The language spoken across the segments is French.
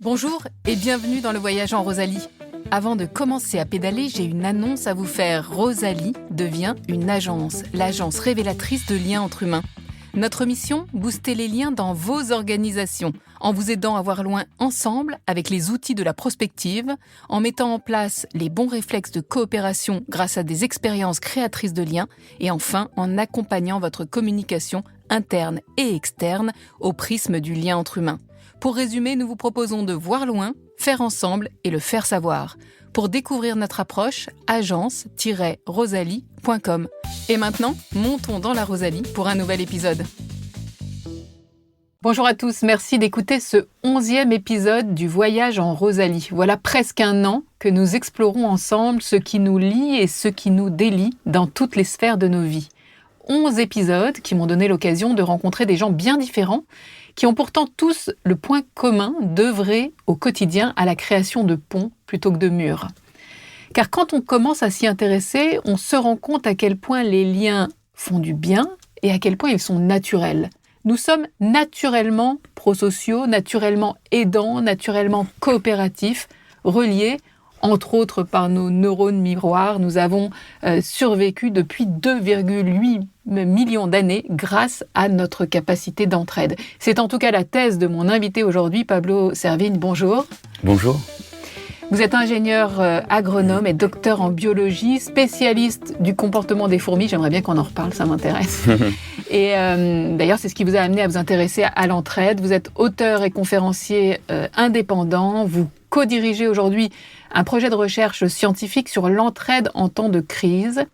Bonjour et bienvenue dans le voyage en Rosalie. Avant de commencer à pédaler, j'ai une annonce à vous faire. Rosalie devient une agence, l'agence révélatrice de liens entre humains. Notre mission, booster les liens dans vos organisations, en vous aidant à voir loin ensemble avec les outils de la prospective, en mettant en place les bons réflexes de coopération grâce à des expériences créatrices de liens, et enfin en accompagnant votre communication interne et externe au prisme du lien entre humains. Pour résumer, nous vous proposons de voir loin, faire ensemble et le faire savoir. Pour découvrir notre approche, agence-rosalie.com. Et maintenant, montons dans la Rosalie pour un nouvel épisode. Bonjour à tous, merci d'écouter ce 11e épisode du voyage en Rosalie. Voilà presque un an que nous explorons ensemble ce qui nous lie et ce qui nous délie dans toutes les sphères de nos vies. 11 épisodes qui m'ont donné l'occasion de rencontrer des gens bien différents, qui ont pourtant tous le point commun d'œuvrer au quotidien à la création de ponts plutôt que de murs. Car quand on commence à s'y intéresser, on se rend compte à quel point les liens font du bien et à quel point ils sont naturels. Nous sommes naturellement prosociaux, naturellement aidants, naturellement coopératifs, reliés, entre autres par nos neurones miroirs. Nous avons survécu depuis 2,8 millions d'années grâce à notre capacité d'entraide. C'est en tout cas la thèse de mon invité aujourd'hui, Pablo Servigne. Bonjour. Bonjour. Vous êtes ingénieur agronome et docteur en biologie, spécialiste du comportement des fourmis. J'aimerais bien qu'on en reparle, ça m'intéresse. Et d'ailleurs, c'est ce qui vous a amené à vous intéresser à l'entraide. Vous êtes auteur et conférencier indépendant. Vous co-dirigez aujourd'hui un projet de recherche scientifique sur l'entraide en temps de crise.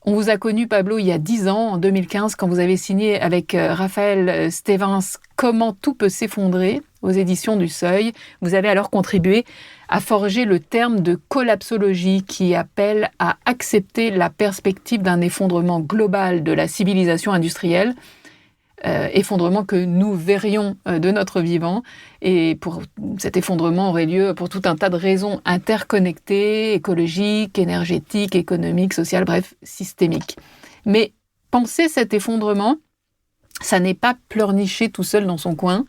On vous a connu, Pablo, il y a 10 ans, en 2015, quand vous avez signé avec Raphaël Stevens « Comment tout peut s'effondrer » aux éditions du Seuil. Vous avez alors contribué à forger le terme de collapsologie qui appelle à accepter la perspective d'un effondrement global de la civilisation industrielle, effondrement que nous verrions de notre vivant. Et pour cet effondrement aurait lieu pour tout un tas de raisons interconnectées, écologiques, énergétiques, économiques, sociales, bref, systémiques. Mais penser cet effondrement, ça n'est pas pleurnicher tout seul dans son coin,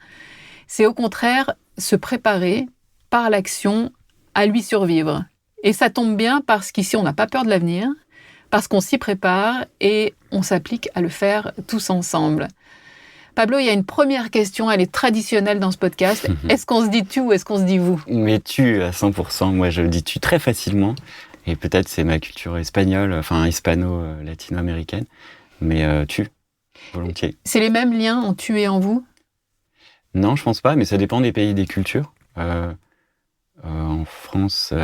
c'est au contraire se préparer par l'action à lui survivre. Et ça tombe bien parce qu'ici on n'a pas peur de l'avenir, parce qu'on s'y prépare et on s'applique à le faire tous ensemble. Pablo, il y a une première question, elle est traditionnelle dans ce podcast. Est-ce qu'on se dit tu ou est-ce qu'on se dit vous ? Mais tu à 100%, moi je le dis tu très facilement. Et peut-être c'est ma culture espagnole, enfin hispano-latino-américaine. Mais tu, volontiers. C'est les mêmes liens en tu et en vous ? Non, je pense pas, mais ça dépend des pays et des cultures. En France,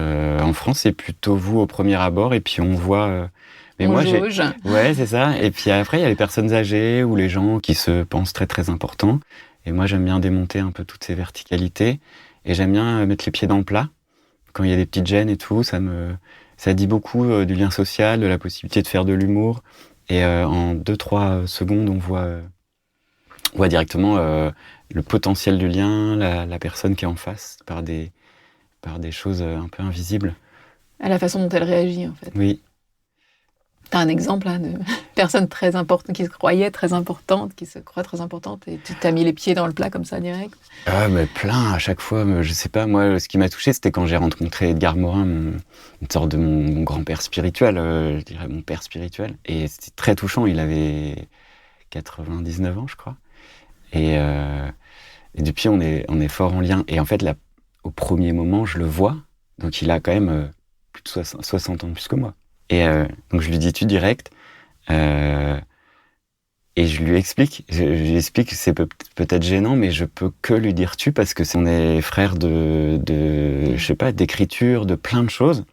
c'est plutôt vous au premier abord, et puis on voit... mais on jauge. Ouais, c'est ça. Et puis après, il y a les personnes âgées ou les gens qui se pensent très, très importants. Et moi, j'aime bien démonter un peu toutes ces verticalités. Et j'aime bien mettre les pieds dans le plat. Quand il y a des petites gênes et tout, ça dit beaucoup du lien social, de la possibilité de faire de l'humour. Et en 2-3 secondes, on voit directement le potentiel du lien, la personne qui est en face, par des choses un peu invisibles. À la façon dont elle réagit, en fait. Oui. T'as un exemple là, de personne très importante, qui se croyait très importante, qui se croit très importante, et tu t'as mis les pieds dans le plat comme ça, direct ? Ah, mais plein, à chaque fois. Je sais pas, moi, ce qui m'a touché, c'était quand j'ai rencontré Edgar Morin, une sorte de mon grand-père spirituel, je dirais mon père spirituel. Et c'était très touchant, il avait 99 ans, je crois. Et depuis, on est fort en lien. Et en fait, là, au premier moment, je le vois. Donc, il a quand même plus de 60 ans de plus que moi. Et donc, je lui dis tu direct. Et je lui explique. Je lui explique que c'est peut-être gênant, mais je peux que lui dire tu parce que on est frères je sais pas, d'écriture, de plein de choses.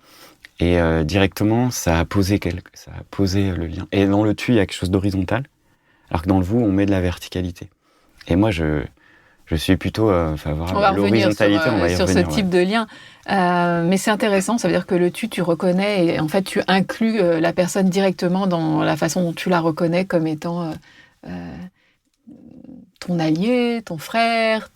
Et directement, ça a posé le lien. Et dans le tu, il y a quelque chose d'horizontal. Alors que dans le vous, on met de la verticalité. Et moi, je suis plutôt favorable à l'horizontalité. On va revenir sur ce type de lien. Mais c'est intéressant, ça veut dire que le tu reconnais et en fait, tu inclus la personne directement dans la façon dont tu la reconnais comme étant ton allié, ton frère,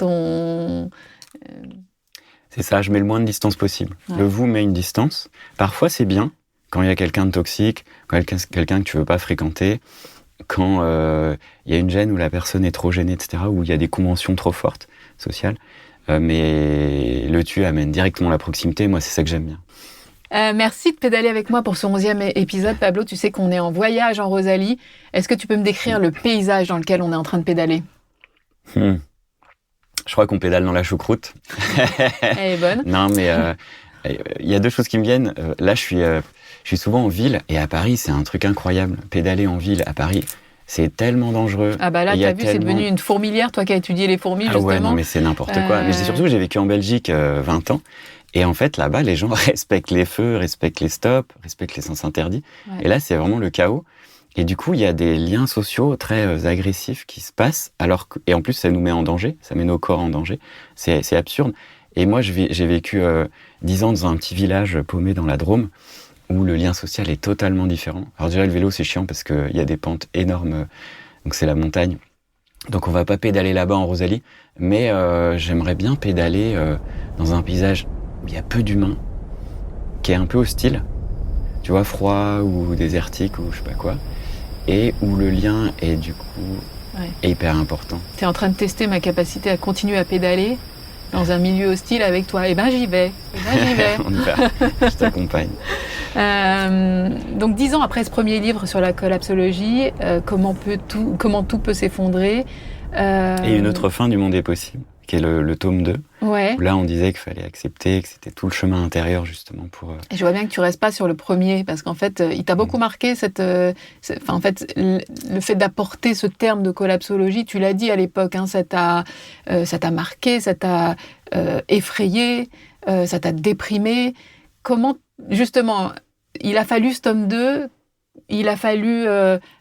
C'est ça, je mets le moins de distance possible. Ouais. Le vous met une distance. Parfois, c'est bien quand il y a quelqu'un de toxique, quand quelqu'un que tu veux pas fréquenter, quand il y a une gêne où la personne est trop gênée, etc., où il y a des conventions trop fortes sociales. Mais le tu amène directement la proximité. Moi, c'est ça que j'aime bien. Merci de pédaler avec moi pour ce 11e épisode. Pablo, tu sais qu'on est en voyage en Rosalie. Est-ce que tu peux me décrire le paysage dans lequel on est en train de pédaler? Je crois qu'on pédale dans la choucroute. Elle est bonne. Non, mais il y a deux choses qui me viennent. Là, je suis souvent en ville, et à Paris, c'est un truc incroyable. Pédaler en ville à Paris, c'est tellement dangereux. Ah bah là, t'as vu, c'est devenu une fourmilière, toi qui as étudié les fourmis, justement. Ouais, non, mais c'est n'importe quoi. Mais surtout, j'ai vécu en Belgique 20 ans. Et en fait, là-bas, les gens respectent les feux, respectent les stops, respectent les sens interdits. Ouais. Et là, c'est vraiment le chaos. Et du coup, il y a des liens sociaux très agressifs qui se passent. Et en plus, ça nous met en danger. Ça met nos corps en danger. C'est absurde. Et moi, j'ai vécu 10 ans dans un petit village paumé dans la Drôme, où le lien social est totalement différent. Alors déjà, le vélo, c'est chiant parce qu'il y a des pentes énormes. Donc c'est la montagne. Donc on va pas pédaler là-bas en Rosalie. Mais j'aimerais bien pédaler dans un paysage où il y a peu d'humains, qui est un peu hostile, tu vois, froid ou désertique ou je sais pas quoi, et où le lien est du coup hyper important. T'es en train de tester ma capacité à continuer à pédaler dans un milieu hostile avec toi. Eh ben j'y vais. On y va, je t'accompagne. Donc 10 ans après ce premier livre sur la collapsologie, comment tout peut s'effondrer. Et une autre fin du monde est possible, qui est le tome 2. Ouais. Où là, on disait qu'il fallait accepter, que c'était tout le chemin intérieur, justement, pour... Et je vois bien que tu restes pas sur le premier, parce qu'en fait, il t'a beaucoup marqué le fait d'apporter ce terme de collapsologie, tu l'as dit à l'époque, hein, ça t'a marqué, ça t'a effrayé, ça t'a déprimé. Comment, justement, il a fallu ce tome 2... Il a fallu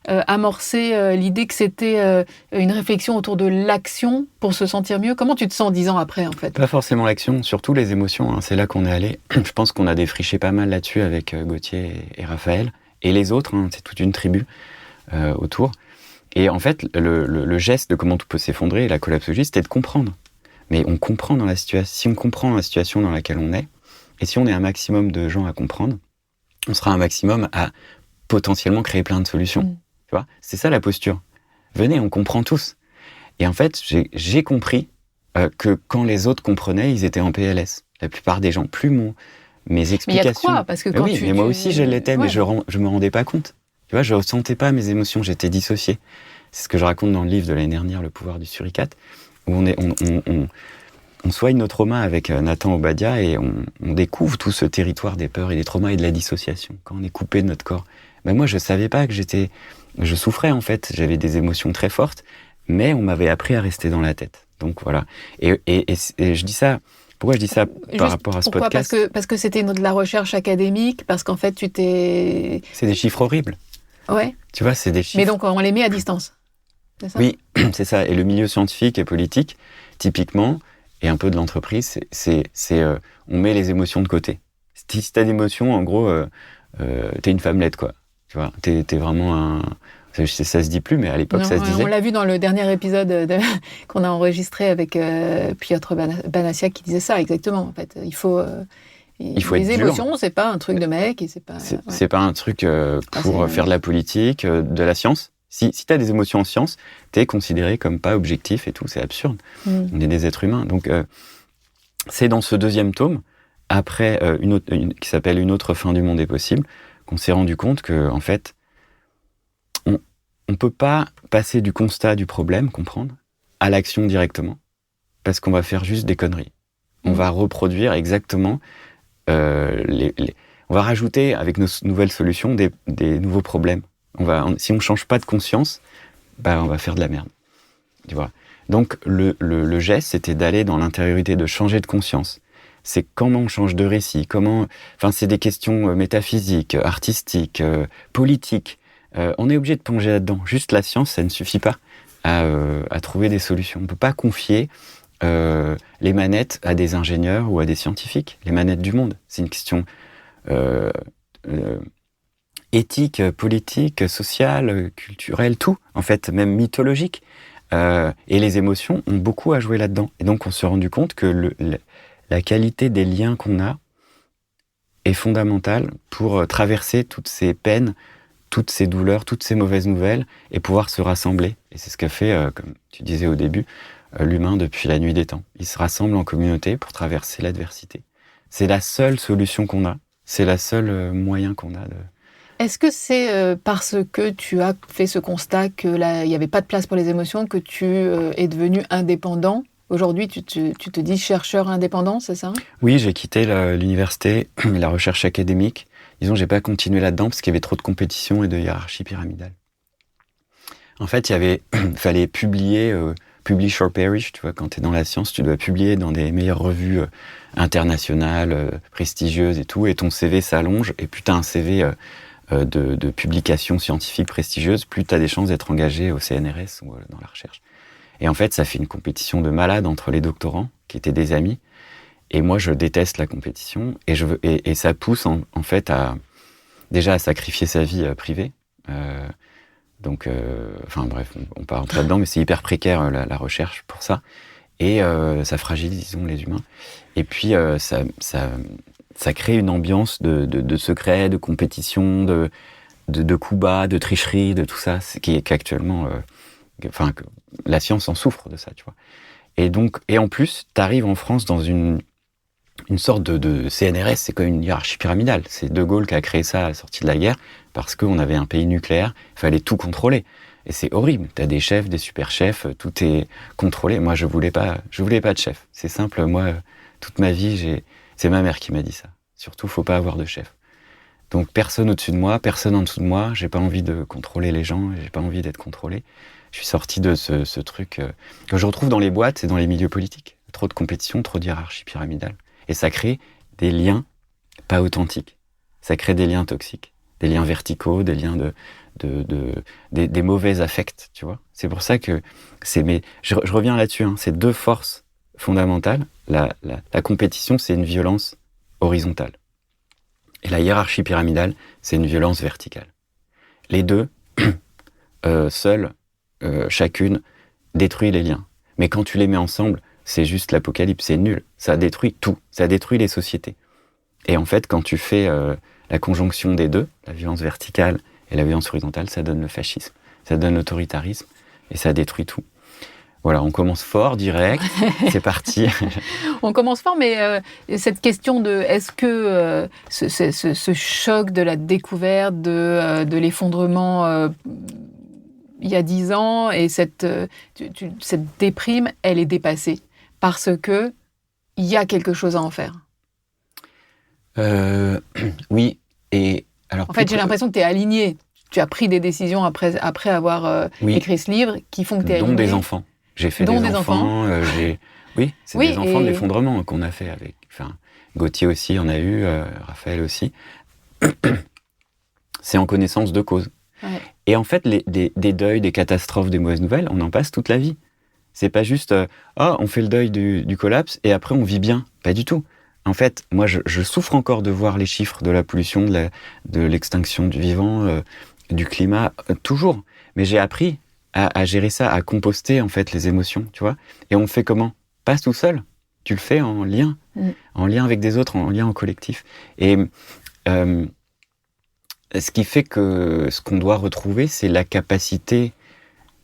amorcer l'idée que c'était une réflexion autour de l'action pour se sentir mieux. Comment tu te sens 10 ans après, en fait? Pas forcément l'action, surtout les émotions. Hein. C'est là qu'on est allé. Je pense qu'on a défriché pas mal là-dessus avec Gauthier et Raphaël. Et les autres, hein, c'est toute une tribu autour. Et en fait, le geste de comment tout peut s'effondrer, la collapsologie, c'était de comprendre. Mais on comprend dans la situation. Si on comprend la situation dans laquelle on est, et si on est un maximum de gens à comprendre, on sera un maximum à potentiellement créer plein de solutions. Tu vois, c'est ça la posture. Venez, on comprend tous. Et en fait, j'ai compris que quand les autres comprenaient, ils étaient en PLS. La plupart des gens, plus mes explications... Mais il y a de quoi, parce que quand mais moi aussi je l'étais, mais je me rendais pas compte. Tu vois, je ressentais pas mes émotions, j'étais dissocié. C'est ce que je raconte dans le livre de l'année dernière, Le pouvoir du suricate, où on soigne nos traumas avec Nathan Obadia et on découvre tout ce territoire des peurs et des traumas et de la dissociation, quand on est coupé de notre corps. Ben moi, je savais pas que je souffrais en fait, j'avais des émotions très fortes, mais on m'avait appris à rester dans la tête. Donc voilà. Et je dis ça, pourquoi je dis ça par rapport à ce podcast? Parce que c'était de la recherche académique, parce qu'en fait c'est des chiffres horribles. Ouais. Tu vois, c'est des chiffres. Mais donc on les met à distance. C'est ça? Oui, c'est ça. Et le milieu scientifique et politique, typiquement, et un peu de l'entreprise, on met les émotions de côté. Si t'as d'émotions, en gros, t'es une femmelette, quoi. Tu vois, t'es vraiment un... Ça se dit plus, mais à l'époque, ça se disait. On l'a vu dans le dernier épisode qu'on a enregistré avec Piotr Banassiak qui disait ça, exactement. En fait, il faut les émotions, c'est pas un truc de mec. Et c'est pas un truc pour faire de la politique, de la science. Si t'as des émotions en science, t'es considéré comme pas objectif et tout, c'est absurde. On est des êtres humains. Donc, c'est dans ce deuxième tome, après qui s'appelle Une autre fin du monde est possible, qu'on s'est rendu compte que, en fait, on peut pas passer du constat du problème, comprendre, à l'action directement, parce qu'on va faire juste des conneries. On va reproduire exactement on va rajouter avec nos nouvelles solutions des nouveaux problèmes. Si on change pas de conscience, on va faire de la merde. Tu vois. Donc le geste, c'était d'aller dans l'intériorité, de changer de conscience. C'est comment on change de récit, c'est des questions métaphysiques, artistiques, politiques. On est obligé de plonger là-dedans. Juste la science, ça ne suffit pas à trouver des solutions. On peut pas confier les manettes à des ingénieurs ou à des scientifiques. Les manettes du monde, c'est une question éthique, politique, sociale, culturelle, tout, en fait, même mythologique. Et les émotions ont beaucoup à jouer là-dedans. Et donc, on s'est rendu compte que la qualité des liens qu'on a est fondamentale pour traverser toutes ces peines, toutes ces douleurs, toutes ces mauvaises nouvelles, et pouvoir se rassembler. Et c'est ce qu'a fait, comme tu disais au début, l'humain depuis la nuit des temps. Ils se rassemblent en communauté pour traverser l'adversité. C'est la seule solution qu'on a. C'est la seule moyen qu'on a de... Est-ce que c'est parce que tu as fait ce constat qu'il n'y avait pas de place pour les émotions que tu es devenu indépendant ? Aujourd'hui, tu te dis chercheur indépendant, c'est ça ? Oui, j'ai quitté l'université, la recherche académique. Disons, j'ai pas continué là-dedans parce qu'il y avait trop de compétition et de hiérarchie pyramidale. En fait, fallait publier, publish or perish, tu vois, quand tu es dans la science, tu dois publier dans des meilleures revues internationales, prestigieuses et tout, et ton CV s'allonge, et plus tu as un CV de publications scientifiques prestigieuses, plus tu as des chances d'être engagé au CNRS ou dans la recherche. Et en fait, ça fait une compétition de malade entre les doctorants, qui étaient des amis, et moi, je déteste la compétition, et ça pousse en fait déjà à sacrifier sa vie privée. Enfin bref, on peut rentrer là-dedans, mais c'est hyper précaire la recherche pour ça. Et ça fragilise, disons, les humains. Et puis, ça crée une ambiance de secret, de compétition, de coups bas, de tricherie, de tout ça, qu'actuellement... la science en souffre de ça, tu vois. Et en plus, t'arrives en France dans une sorte de CNRS, c'est comme une hiérarchie pyramidale. C'est De Gaulle qui a créé ça à la sortie de la guerre, parce qu'on avait un pays nucléaire, il fallait tout contrôler. Et c'est horrible. T'as des chefs, des super chefs, tout est contrôlé. Moi, je voulais pas de chef. C'est simple, moi, toute ma vie, c'est ma mère qui m'a dit ça. Surtout, faut pas avoir de chef. Donc, personne au-dessus de moi, personne en dessous de moi. J'ai pas envie de contrôler les gens, j'ai pas envie d'être contrôlé. Je suis sorti de ce truc que je retrouve dans les boîtes et dans les milieux politiques. Trop de compétition, trop de hiérarchie pyramidale. Et ça crée des liens pas authentiques. Ça crée des liens toxiques, des liens verticaux, des liens des mauvais affects, tu vois. C'est pour ça que je reviens là-dessus, hein, c'est deux forces fondamentales. La compétition, c'est une violence horizontale. Et la hiérarchie pyramidale, c'est une violence verticale. Les deux, seules, chacune, détruit les liens. Mais quand tu les mets ensemble, c'est juste l'apocalypse, c'est nul. Ça détruit tout, ça détruit les sociétés. Et en fait, quand tu fais la conjonction des deux, la violence verticale et la violence horizontale, ça donne le fascisme, ça donne l'autoritarisme, et ça détruit tout. Voilà, on commence fort, direct, c'est parti. On commence fort, mais cette question de est-ce que ce choc de la découverte, de l'effondrement il y a 10 ans, et cette déprime, elle est dépassée parce que il y a quelque chose à en faire. Oui, et alors... En fait, j'ai l'impression que tu es aligné. Tu as pris des décisions après avoir écrit ce livre qui font que tu es aligné. Dont des enfants. J'ai fait des enfants. Oui, c'est des enfants de l'effondrement qu'on a fait avec... Enfin, Gauthier aussi en a eu, Raphaël aussi. C'est en connaissance de cause. Ouais. Et en fait, des deuils, des catastrophes, des mauvaises nouvelles, on en passe toute la vie. C'est pas juste, on fait le deuil du collapse et après on vit bien. Pas du tout. En fait, moi, je souffre encore de voir les chiffres de la pollution, de l'extinction du vivant, du climat, toujours. Mais j'ai appris à gérer ça, à composter, en fait, les émotions, tu vois. Et on fait comment ? Pas tout seul. Tu le fais en lien avec des autres, en lien en collectif. Et ce qui fait que ce qu'on doit retrouver, c'est la capacité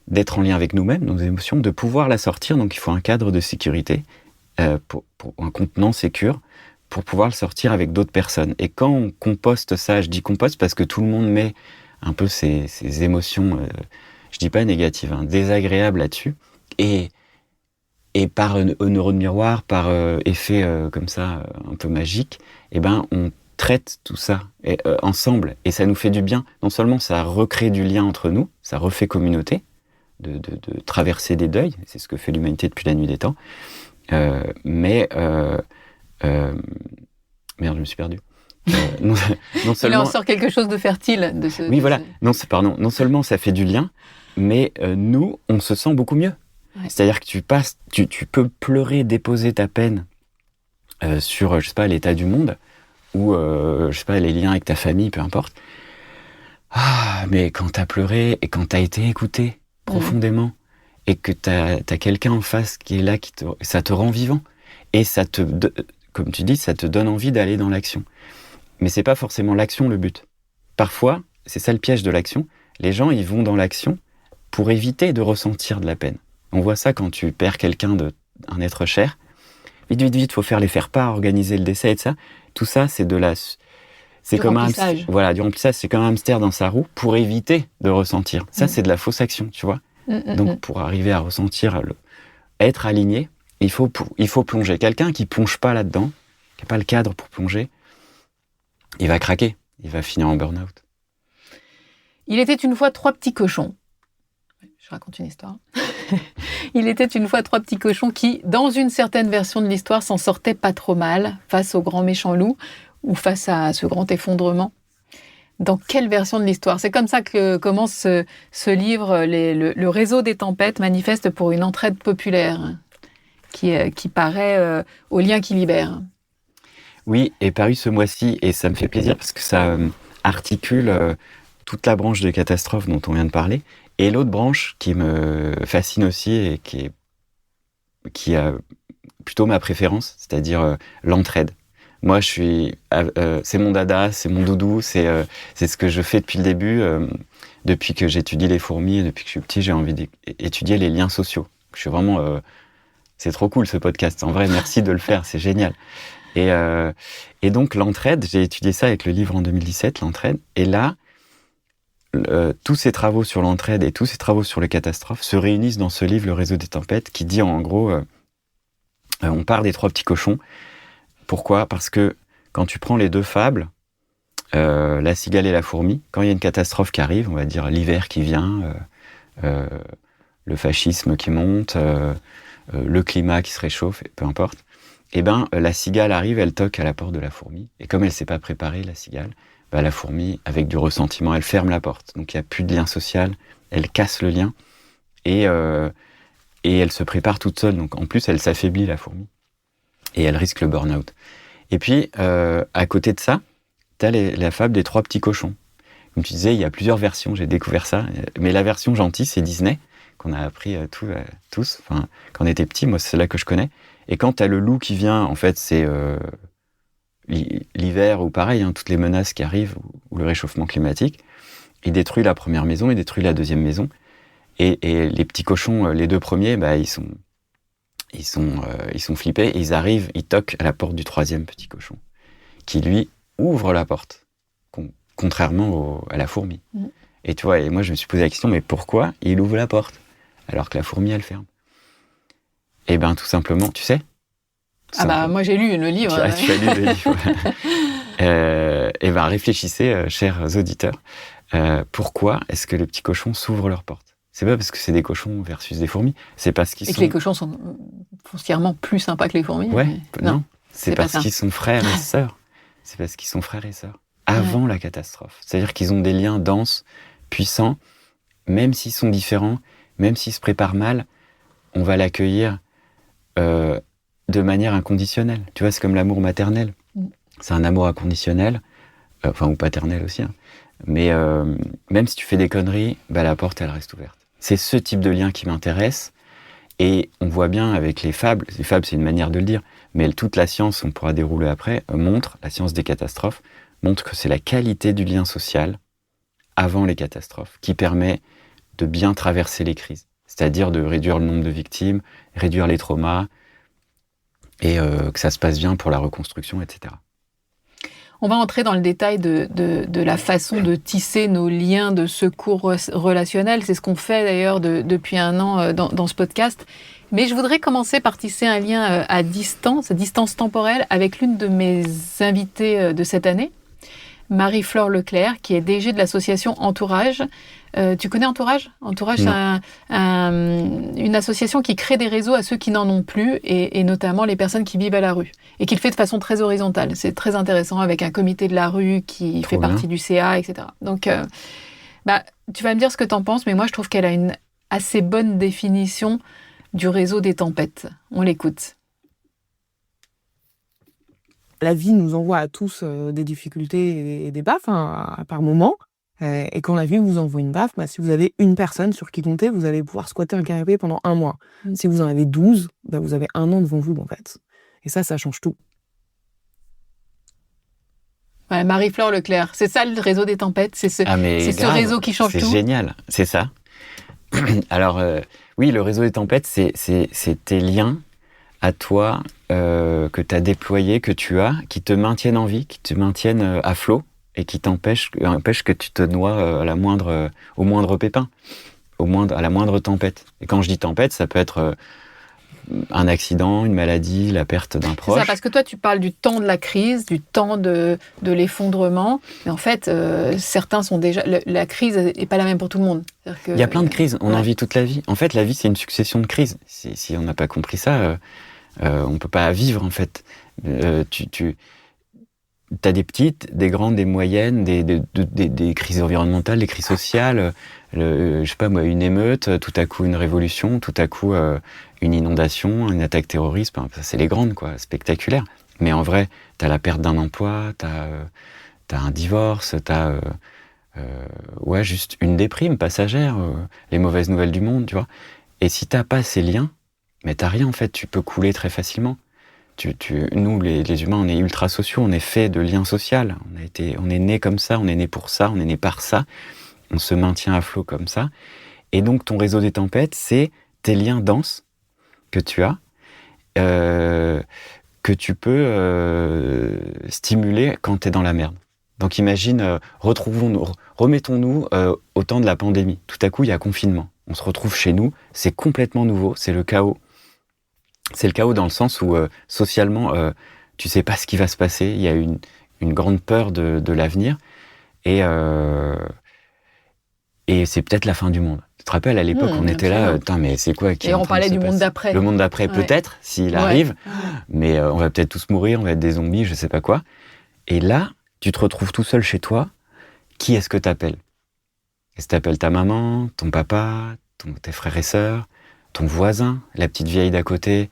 d'être en lien avec nous-mêmes, nos émotions, de pouvoir la sortir. Donc, il faut un cadre de sécurité, pour un contenant sécure, pour pouvoir le sortir avec d'autres personnes. Et quand on composte ça, je dis composte parce que tout le monde met un peu ses émotions, je dis pas négatives, hein, désagréables là-dessus. Et par neurone miroir, par effet comme ça, un peu magique, eh ben, on traite tout ça ensemble. Et ça nous fait du bien. Non seulement ça recrée du lien entre nous, ça refait communauté, de traverser des deuils. C'est ce que fait l'humanité depuis la nuit des temps. Merde, je me suis perdu. Non seulement... Il en sort quelque chose de fertile de ce... Oui, voilà. Non seulement ça fait du lien, mais nous, on se sent beaucoup mieux. Ouais. C'est-à-dire que tu peux pleurer, déposer ta peine sur, je sais pas, l'état du monde, ou, je sais pas, les liens avec ta famille, peu importe. Ah, mais quand t'as pleuré et quand t'as été écouté profondément, et que t'as quelqu'un en face qui est là, ça te rend vivant. Et comme tu dis, ça te donne envie d'aller dans l'action. Mais c'est pas forcément l'action le but. Parfois, c'est ça le piège de l'action, les gens, ils vont dans l'action pour éviter de ressentir de la peine. On voit ça quand tu perds quelqu'un, un être cher. Vite, faut faire les faire-part, organiser le décès et tout ça. Tout ça, c'est c'est comme un hamster, voilà, du remplissage, c'est comme un hamster dans sa roue pour éviter de ressentir. Ça, c'est de la fausse action, tu vois. Donc, pour arriver à ressentir, être aligné, il faut plonger. Quelqu'un qui plonge pas là-dedans, qui n'a pas le cadre pour plonger, il va craquer. Il va finir en burn-out. Il était une fois 3 petits cochons. Je raconte une histoire. Il était une fois 3 petits cochons qui, dans une certaine version de l'histoire, s'en sortaient pas trop mal face au grand méchant loup ou face à ce grand effondrement. Dans quelle version de l'histoire ? C'est comme ça que commence ce livre, le réseau des tempêtes manifeste pour une entraide populaire qui paraît au lien qui libère. Oui, est paru ce mois-ci et ça me fait plaisir parce que ça articule toute la branche de catastrophe dont on vient de parler. Et l'autre branche qui me fascine aussi et qui a plutôt ma préférence, c'est-à-dire l'entraide. Moi, c'est mon dada, c'est mon doudou, c'est ce que je fais depuis le début. Depuis que j'étudie les fourmis et depuis que je suis petit, j'ai envie d'étudier les liens sociaux. Je suis vraiment... c'est trop cool ce podcast. En vrai, merci de le faire, c'est génial. Et donc, l'entraide, j'ai étudié ça avec le livre en 2017, l'entraide. Et là, tous ces travaux sur l'entraide et tous ces travaux sur les catastrophes se réunissent dans ce livre, Le réseau des tempêtes, qui dit en gros, on part des 3 petits cochons. Pourquoi ? Parce que quand tu prends les 2 fables, la cigale et la fourmi, quand il y a une catastrophe qui arrive, on va dire l'hiver qui vient, le fascisme qui monte, le climat qui se réchauffe, peu importe, eh ben, la cigale arrive, elle toque à la porte de la fourmi. Et comme elle ne s'est pas préparée, la cigale, la fourmi, avec du ressentiment, elle ferme la porte. Donc, il n'y a plus de lien social. Elle casse le lien. Et elle se prépare toute seule. Donc, en plus, elle s'affaiblit, la fourmi. Et elle risque le burn-out. Et puis, à côté de ça, tu as la fable des 3 petits cochons. Comme tu disais, il y a plusieurs versions. J'ai découvert ça. Mais la version gentille, c'est Disney, qu'on a appris tous. Enfin, quand on était petits, moi, c'est celle-là que je connais. Et quand tu as le loup qui vient, en fait, c'est... l'hiver ou pareil, toutes les menaces qui arrivent ou le réchauffement climatique, il détruit la première maison, il détruit la deuxième maison et les petits cochons, les 2 premiers, ils sont flippés et ils arrivent, ils toquent à la porte du 3e petit cochon qui lui ouvre la porte contrairement à la fourmi. Et tu vois, et moi je me suis posé la question, mais pourquoi il ouvre la porte alors que la fourmi elle ferme ? Et ben tout simplement, tu sais. Moi j'ai lu le livre. Tu as lu le livre. Et ben réfléchissez, chers auditeurs, pourquoi est-ce que les petits cochons s'ouvrent leurs portes ? C'est pas parce que c'est des cochons versus des fourmis, c'est parce qu'ils que les cochons sont foncièrement plus sympas que les fourmis. Ouais, mais... non, c'est parce qu'ils sont frères et sœurs. C'est parce qu'ils sont frères et sœurs avant la catastrophe. C'est-à-dire qu'ils ont des liens denses, puissants, même s'ils sont différents, même s'ils se préparent mal, on va l'accueillir de manière inconditionnelle. Tu vois, c'est comme l'amour maternel. C'est un amour inconditionnel, ou paternel aussi. Mais même si tu fais des conneries, la porte, elle reste ouverte. C'est ce type de lien qui m'intéresse. Et on voit bien avec les fables, c'est une manière de le dire, mais toute la science, on pourra dérouler après, la science des catastrophes, montre que c'est la qualité du lien social avant les catastrophes qui permet de bien traverser les crises. C'est-à-dire de réduire le nombre de victimes, réduire les traumas, et que ça se passe bien pour la reconstruction, etc. On va entrer dans le détail de la façon de tisser nos liens de secours relationnels. C'est ce qu'on fait d'ailleurs depuis 1 an dans ce podcast. Mais je voudrais commencer par tisser un lien à distance temporelle, avec l'une de mes invitées de cette année, Marie-Flore Leclerc, qui est DG de l'association Entourage. Tu connais Entourage ? Entourage, c'est une association qui crée des réseaux à ceux qui n'en ont plus, et notamment les personnes qui vivent à la rue, et qui le fait de façon très horizontale. C'est très intéressant, avec un comité de la rue qui fait partie du CA, etc. Donc, tu vas me dire ce que tu en penses, mais moi, je trouve qu'elle a une assez bonne définition du réseau des tempêtes. On l'écoute. La vie nous envoie à tous des difficultés et des baffes par moment. Et quand la vie vous envoie une baffe, si vous avez une personne sur qui compter, vous allez pouvoir squatter un canapé pendant 1 mois. Si vous en avez 12, vous avez 1 an devant vous, en fait. Et ça change tout. Ouais, Marie-Flore Leclerc, c'est ça le réseau des tempêtes, c'est ce réseau qui change tout. C'est génial, c'est ça. Alors, Oui, le réseau des tempêtes, c'est tes liens à toi que tu as déployés, que tu as, qui te maintiennent en vie, qui te maintiennent à flot et qui empêchent que tu te noies au moindre pépin, à la moindre tempête. Et quand je dis tempête, ça peut être un accident, une maladie, la perte d'un proche. C'est ça, parce que toi, tu parles du temps de la crise, du temps de l'effondrement. Mais en fait, certains sont déjà... La crise n'est pas la même pour tout le monde. Il y a plein de crises, on en vit toute la vie. En fait, la vie, c'est une succession de crises. Si on n'a pas compris ça, on ne peut pas vivre, en fait. Tu as des petites, des grandes, des moyennes, des crises environnementales, des crises sociales, je sais pas moi, une émeute, tout à coup une révolution, tout à coup une inondation, une attaque terroriste, ça c'est les grandes, quoi, spectaculaires. Mais en vrai, t'as la perte d'un emploi, t'as un divorce, t'as juste une déprime passagère, les mauvaises nouvelles du monde, tu vois. Et si t'as pas ces liens, mais t'as rien en fait, tu peux couler très facilement. Nous, les humains, on est ultra sociaux, on est fait de liens sociaux. On est né comme ça, on est né pour ça, on est né par ça. On se maintient à flot comme ça. Et donc, ton réseau des tempêtes, c'est tes liens denses que tu as, que tu peux stimuler quand tu es dans la merde. Donc, imagine, remettons-nous au temps de la pandémie. Tout à coup, il y a confinement. On se retrouve chez nous, c'est complètement nouveau, c'est le chaos. C'est le chaos dans le sens où, socialement, tu sais pas ce qui va se passer. Il y a une grande peur de l'avenir. Et c'est peut-être la fin du monde. Tu te rappelles, à l'époque, on était là, putain, mais c'est quoi qui est en train de se passer ? Et on parlait du monde d'après. Le monde d'après, peut-être, s'il arrive, mais on va peut-être tous mourir, on va être des zombies, je sais pas quoi. Et là, tu te retrouves tout seul chez toi. Qui est-ce que t'appelles ? Est-ce que t'appelles ta maman, ton papa, tes frères et sœurs, ton voisin, la petite vieille d'à côté,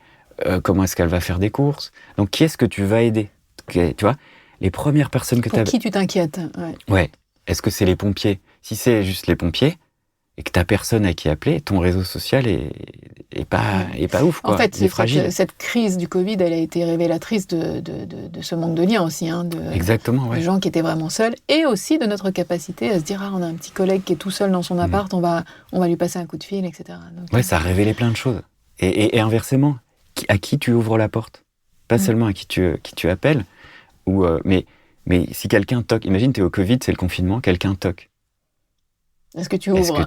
comment est-ce qu'elle va faire des courses ? Donc, qui est-ce que tu vas aider ? Tu vois, les premières personnes que Pour qui tu t'inquiètes ? Ouais. Est-ce que c'est les pompiers ? Si c'est juste les pompiers et que t'as personne à qui appeler, ton réseau social est pas ouf, quoi. En fait, il est fragile. Cette crise du Covid, elle a été révélatrice de ce manque de lien aussi, Exactement, ouais. de gens qui étaient vraiment seuls, et aussi de notre capacité à se dire on a un petit collègue qui est tout seul dans son appart, on va lui passer un coup de fil, etc. Donc, ça a révélé plein de choses. Et inversement, à qui tu ouvres la porte ? Pas seulement à qui tu appelles, mais si quelqu'un toque, imagine t'es au Covid, c'est le confinement, quelqu'un toque. Est-ce que tu ouvres ?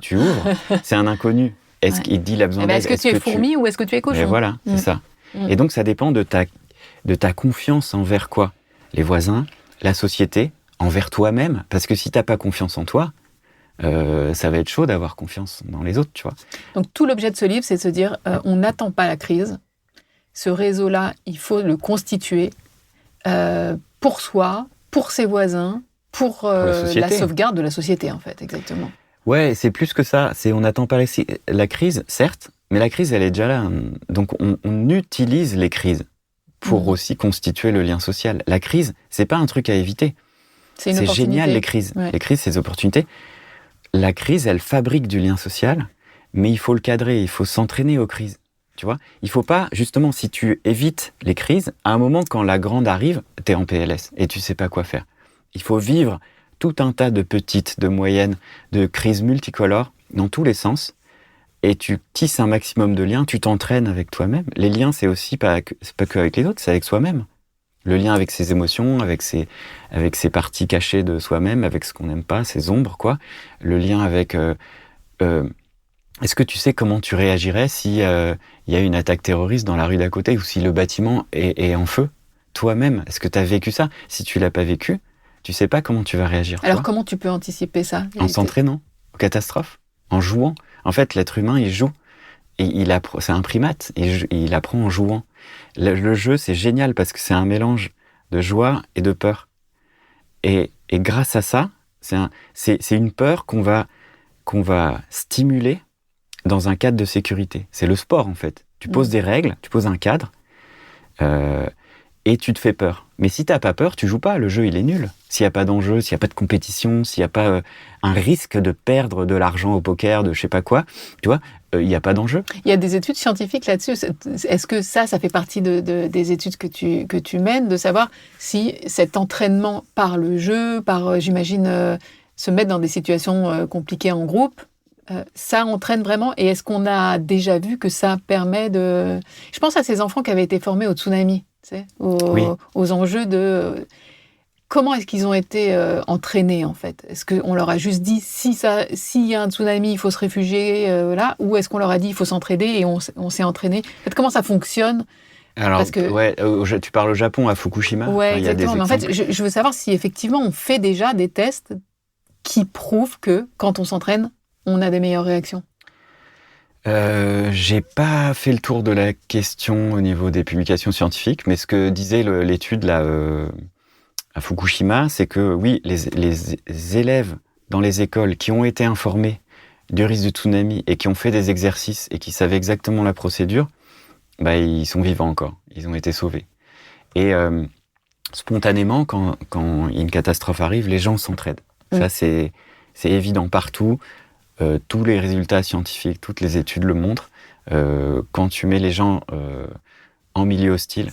C'est un inconnu. Est-ce qu'il dit il a besoin d'aide ? Est-ce que tu es fourmi ou est-ce que tu es cochon ? Et voilà, c'est ça. Et donc ça dépend de ta confiance envers quoi ? Les voisins, la société, envers toi-même. Parce que si t'as pas confiance en toi, ça va être chaud d'avoir confiance dans les autres, tu vois. Donc tout l'objet de ce livre, c'est de se dire on n'attend pas la crise. Ce réseau-là, il faut le constituer pour soi, pour ses voisins, pour la sauvegarde de la société, en fait, exactement. Ouais, c'est plus que ça. On n'attend pas la crise, certes, mais la crise, elle est déjà là. Donc, on utilise les crises pour aussi constituer le lien social. La crise, c'est pas un truc à éviter. C'est génial, les crises. Ouais. Les crises, c'est des opportunités. La crise, elle fabrique du lien social, mais il faut le cadrer, il faut s'entraîner aux crises. Tu vois, il faut pas, justement, si tu évites les crises, à un moment, quand la grande arrive, t'es en PLS et tu sais pas quoi faire. Il faut vivre tout un tas de petites, de moyennes, de crises multicolores, dans tous les sens, et tu tisses un maximum de liens, tu t'entraînes avec toi-même. Les liens, c'est aussi pas que avec les autres, c'est avec soi-même. Le lien avec ses émotions, avec ses parties cachées de soi-même, avec ce qu'on n'aime pas, ses ombres, quoi. Le lien avec... est-ce que tu sais comment tu réagirais si y a une attaque terroriste dans la rue d'à côté ou si le bâtiment est en feu ? Toi-même, est-ce que tu as vécu ça ? Si tu l'as pas vécu, tu sais pas comment tu vas réagir. Alors comment tu peux anticiper ça ? En s'entraînant aux catastrophes, en jouant. En fait, l'être humain, il joue. Et c'est un primate, il apprend en jouant. Le jeu, c'est génial parce que c'est un mélange de joie et de peur. Et grâce à ça, c'est une peur qu'on va stimuler dans un cadre de sécurité. C'est le sport, en fait. Tu poses des règles, tu poses un cadre, et tu te fais peur. Mais si t'as pas peur, tu joues pas. Le jeu, il est nul. S'il y a pas d'enjeu, s'il y a pas de compétition, s'il y a pas un risque de perdre de l'argent au poker, de je sais pas quoi, tu vois, il y a pas d'enjeu. Il y a des études scientifiques là-dessus. Est-ce que ça fait partie des études que tu mènes, de savoir si cet entraînement par le jeu, j'imagine, se mettre dans des situations compliquées en groupe, ça entraîne vraiment. Et est-ce qu'on a déjà vu que ça permet de... Je pense à ces enfants qui avaient été formés au tsunami, tu sais, aux enjeux de... Comment est-ce qu'ils ont été entraînés, en fait? Est-ce qu'on leur a juste dit, s'il y a un tsunami, il faut se réfugier là? Ou est-ce qu'on leur a dit, il faut s'entraider et on s'est entraîné? En fait, comment ça fonctionne? Alors, tu parles au Japon, à Fukushima. Oui, exactement. Mais en fait, je veux savoir si effectivement on fait déjà des tests qui prouvent que quand on s'entraîne, on a des meilleures réactions. J'ai pas fait le tour de la question au niveau des publications scientifiques, mais ce que disait l'étude là à Fukushima, c'est que oui, les élèves dans les écoles qui ont été informés du risque de tsunami et qui ont fait des exercices et qui savaient exactement la procédure, bah, ils sont vivants encore. Ils ont été sauvés. Et spontanément, quand une catastrophe arrive, les gens s'entraident. Ça, c'est évident partout. Tous les résultats scientifiques, toutes les études le montrent. Quand tu mets les gens en milieu hostile,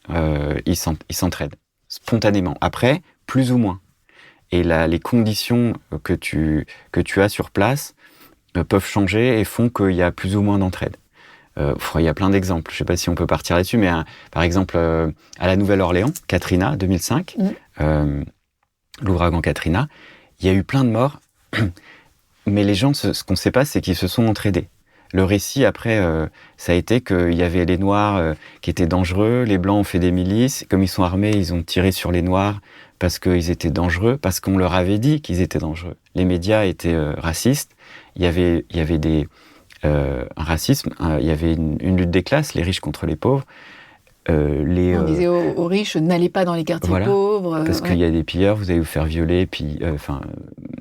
ils s'entraident spontanément. Après, plus ou moins. Et les conditions que tu as sur place peuvent changer et font qu'il y a plus ou moins d'entraide. Il y a plein d'exemples. Je ne sais pas si on peut partir là-dessus, mais par exemple, à la Nouvelle-Orléans, Katrina, 2005, l'ouragan Katrina, il y a eu plein de morts, mais les gens, ce qu'on ne sait pas, c'est qu'ils se sont entraidés. Le récit, après, ça a été qu'il y avait les Noirs qui étaient dangereux, les Blancs ont fait des milices, comme ils sont armés, ils ont tiré sur les Noirs parce qu'ils étaient dangereux, parce qu'on leur avait dit qu'ils étaient dangereux. Les médias étaient racistes, il y avait un racisme, il y avait une lutte des classes, les riches contre les pauvres. On disait aux riches, n'allez pas dans les quartiers pauvres. Parce qu'il y a des pilleurs, vous allez vous faire violer, puis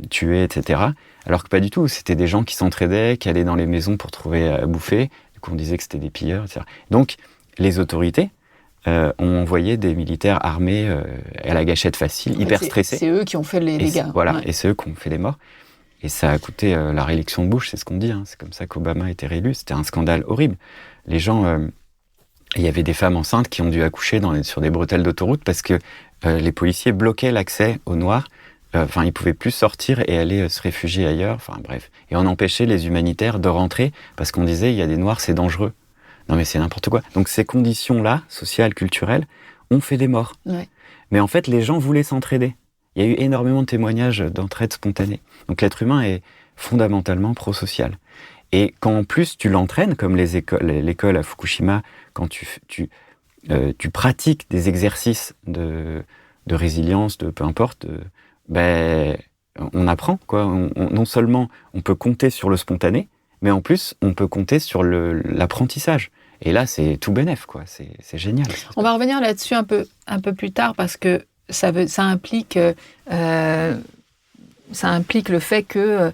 tuer, etc. Alors que pas du tout, c'était des gens qui s'entraidaient, qui allaient dans les maisons pour trouver à bouffer. Du coup, on disait que c'était des pilleurs, etc. Donc, les autorités ont envoyé des militaires armés à la gâchette facile, hyper stressés. C'est eux qui ont fait les dégâts. Voilà, et c'est eux qui ont fait les morts. Et ça a coûté la réélection de Bush, c'est ce qu'on dit. Hein. C'est comme ça qu'Obama a été réélu. C'était un scandale horrible. Les gens... il y avait des femmes enceintes qui ont dû accoucher sur des bretelles d'autoroute parce que les policiers bloquaient l'accès aux Noirs. Ils ne pouvaient plus sortir et aller se réfugier ailleurs. Enfin, bref. Et on empêchait les humanitaires de rentrer parce qu'on disait il y a des Noirs, c'est dangereux. Non, mais c'est n'importe quoi. Donc, ces conditions-là, sociales, culturelles, ont fait des morts. Ouais. Mais en fait, les gens voulaient s'entraider. Il y a eu énormément de témoignages d'entraide spontanée. Donc, l'être humain est fondamentalement prosocial. Et quand en plus tu l'entraînes, comme l'école à Fukushima, quand tu pratiques des exercices de résilience, de peu importe, on apprend, quoi. Non seulement on peut compter sur le spontané, mais en plus on peut compter sur l'apprentissage. Et là, c'est tout bénef, quoi. C'est génial. On va revenir là-dessus un peu plus tard parce que ça implique le fait que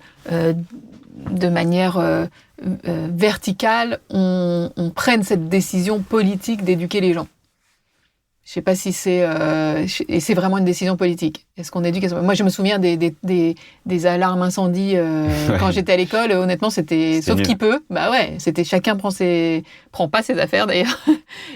de manière verticale, on prenne cette décision politique d'éduquer les gens. Je ne sais pas si c'est vraiment une décision politique. Est-ce qu'on éduque? Moi, je me souviens des alarmes incendie quand j'étais à l'école. Honnêtement, c'était sauf qui peut. Bah ouais, c'était chacun prend pas ses affaires d'ailleurs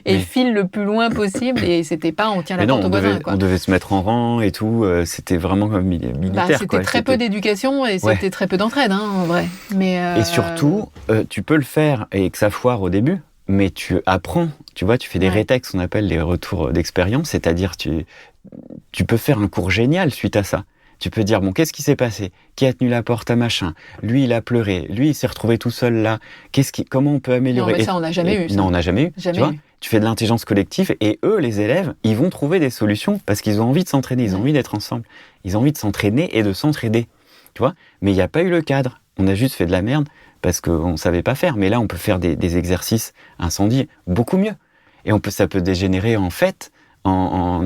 et file le plus loin possible. Et c'était pas on tient la porte au voisin. On devait se mettre en rang et tout. C'était vraiment comme militaire. C'était très peu d'éducation et c'était très peu d'entraide, en vrai. Et surtout, tu peux le faire et que ça foire au début. Mais tu apprends, tu vois, tu fais des rétex, on appelle les retours d'expérience, c'est-à-dire tu peux faire un cours génial suite à ça. Tu peux dire, bon, qu'est-ce qui s'est passé? Qui a tenu la porte à machin? Lui, il a pleuré. Lui, il s'est retrouvé tout seul là. Comment on peut améliorer? Non, mais ça, on n'a jamais eu. Ça. Non, on n'a jamais eu. Jamais tu vois, tu fais de l'intelligence collective et eux, les élèves, ils vont trouver des solutions parce qu'ils ont envie de s'entraîner, ils ont envie d'être ensemble. Ils ont envie de s'entraîner et de s'entraider. Tu vois? Mais il n'y a pas eu le cadre. On a juste fait de la merde parce qu'on ne savait pas faire. Mais là, on peut faire des exercices incendie beaucoup mieux. Et ça peut dégénérer en fête, en